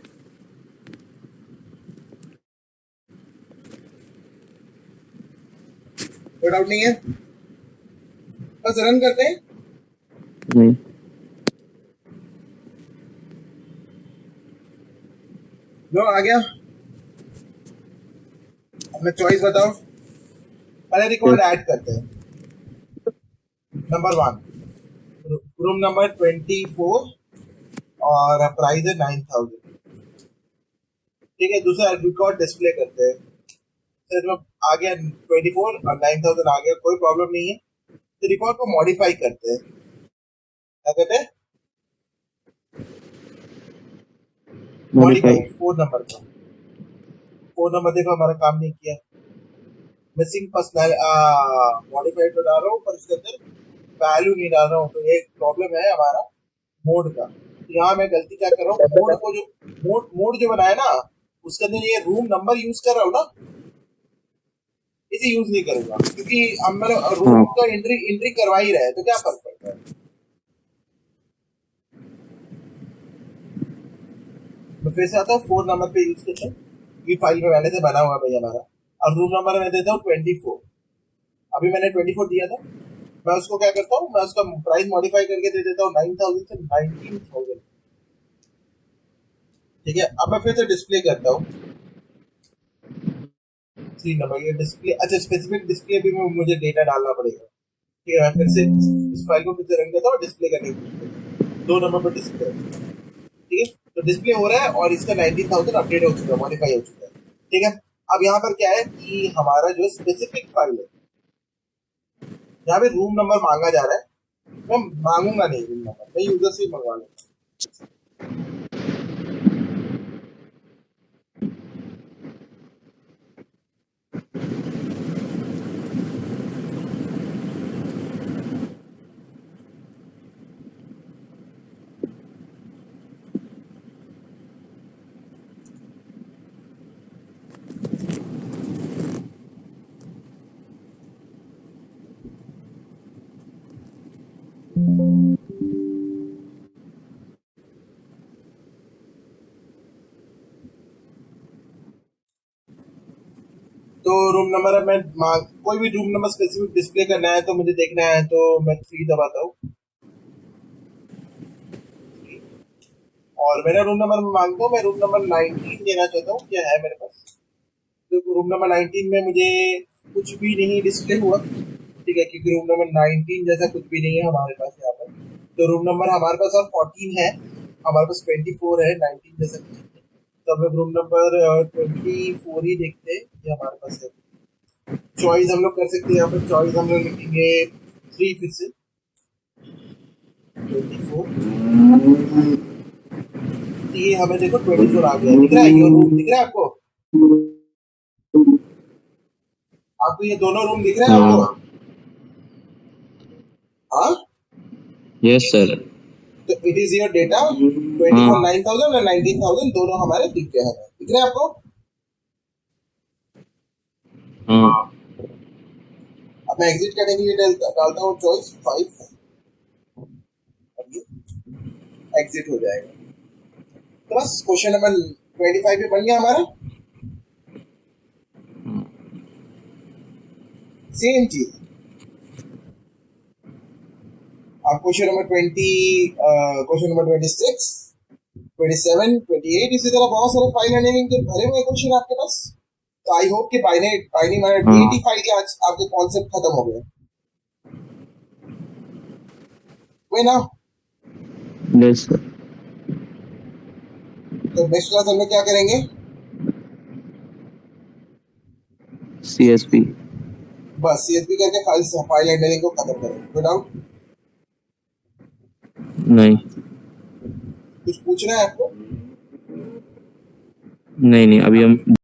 कोई डाउट नहीं है, बस रन करते हैं। नहीं लो आ गया, अपना चॉइस बताओ, पहले रिकॉर्ड ऐड करते हैं। नंबर 1 रूम नंबर 24 और प्राइस है 9000, ठीक है। दूसरा रिकॉर्ड डिस्प्ले करते हैं, सर जब आ गया 24 और 9000 आ गया, कोई प्रॉब्लम नहीं है, तो रिकॉर्ड को मॉडिफाई करते हैं, क्या कहते हैं, मॉडिफाई। मॉडिफाई 4 नंबर देखो हमारा काम नहीं किया, मिसिंग पर्सनल मॉडिफाई तो डाल रहा हूँ पर इसके अंदर वैल्यू नहीं डाल रहा हूँ, तो एक प्रॉब्लम है हमारा मोड का। यहाँ मैं गलती क्या कर रहा हूँ, मोड को जो मोड जो बनाया ना, उसके अंदर ये रूम नंबर यूज कर रहा हूँ ना, इसे यूज नहीं करूंगा, क्योंकि अब मैंने रूम हाँ का एंट्री करवा ही रहे, तो क्या फर्क पड़ता है। मैं फिर से आता हूँ 4 नंबर पे यूज करता हूँ, ये फाइल में पहले से बना हुआ है भाई हमारा, और रूम नंबर मैं देता हूँ 24, अभी मैंने 24 दिया था, मैं उसको क्या करता हूँ, मैं उसका प्राइस मॉडिफाई करके दे देता हूँ 9000 से 19000, ठीक है। अब मैं फिर से डिस्प्ले करता हूँ 3 नंबर, ये डिस्प्ले, अच्छा स्पेसिफिक डिस्प्ले भी में मुझे डेटा डालना पड़ेगा, ठीक है। मैं फिर से इस फाइल को फिर से रन करता हूँ, डिस्प्ले करने की कोशिश करता हूँ, 2 नंबर पर डिस्प्ले, ठीक है। तो डिस्प्ले हो रहा है और इसका 19000 अपडेट हो चुका है, मॉडिफाई हो चुका है, ठीक है। अब यहाँ पर क्या है कि हमारा जो स्पेसिफिक फाइल है, यहाँ पे रूम नंबर मांगा जा रहा है, मैं मांगूंगा नहीं रूम नंबर, मैं यूजर से ही मंगवा लूंगा। तो रूम नंबर अब मैं कोई भी रूम नंबर स्पेसिफिक डिस्प्ले करना है तो मुझे देखना है, तो मैं 3 दबाता हूँ और मेरा रूम नंबर मैं मांगता हूँ, मैं रूम नंबर 19 देना चाहता हूँ, क्या है मेरे पास? तो रूम नंबर 19 में मुझे कुछ भी नहीं डिस्प्ले हुआ, ठीक है, क्योंकि रूम नंबर 19 जैसा कुछ भी नहीं है हमारे पास यहाँ पर। तो रूम नंबर हमारे पास और 14 है, हमारे पास 24 है, 19 जैसा कुछ नहीं है। तो हम लोग रूम नंबर 24 ही देखते हैं, ये हमारे पास है। चॉइस हम लोग कर सकते हैं, यहाँ पर चॉइस हम लोग लिखेंगे 3 फिर से 24, ये हमें देखो 24 आ गया, दिख रहा है ये रूम, दिख रहा है आपको? आपको ये दोनों रूम दिख रहे हैं आपको? हाँ हाँ, यस सर। तो इट इज योर डेटा 24 9,000 और 19,000 दोनों हमारे दिख गए हैं, दिख रहे हैं आपको? हाँ अब मैं एग्जिट करने के लिए डालता हूँ चॉइस 5, एग्जिट हो जाएगा। तो बस क्वेश्चन नंबर 25 पे बन गया हमारा। सेम चीज आप क्वेश्चन नंबर 20, क्वेश्चन नंबर 26, 27, 28 इसी तरह बहुत सारे फाइल हैंडलिंग के भरे हुए क्वेश्चन आपके पास। तो आई होप कि बाइनरी माइनर डीएटी फाइल के आज आपके कॉन्सेप्ट खत्म हो गए वे ना। Yes sir. तो नेक्स्ट क्लास हम लोग क्या करेंगे? सीएसपी। बस सीएसपी करके फाइल हैंडलिंग को खत्म करेंगे। No doubt. नहीं कुछ पूछना है आपको? नहीं नहीं, अभी हम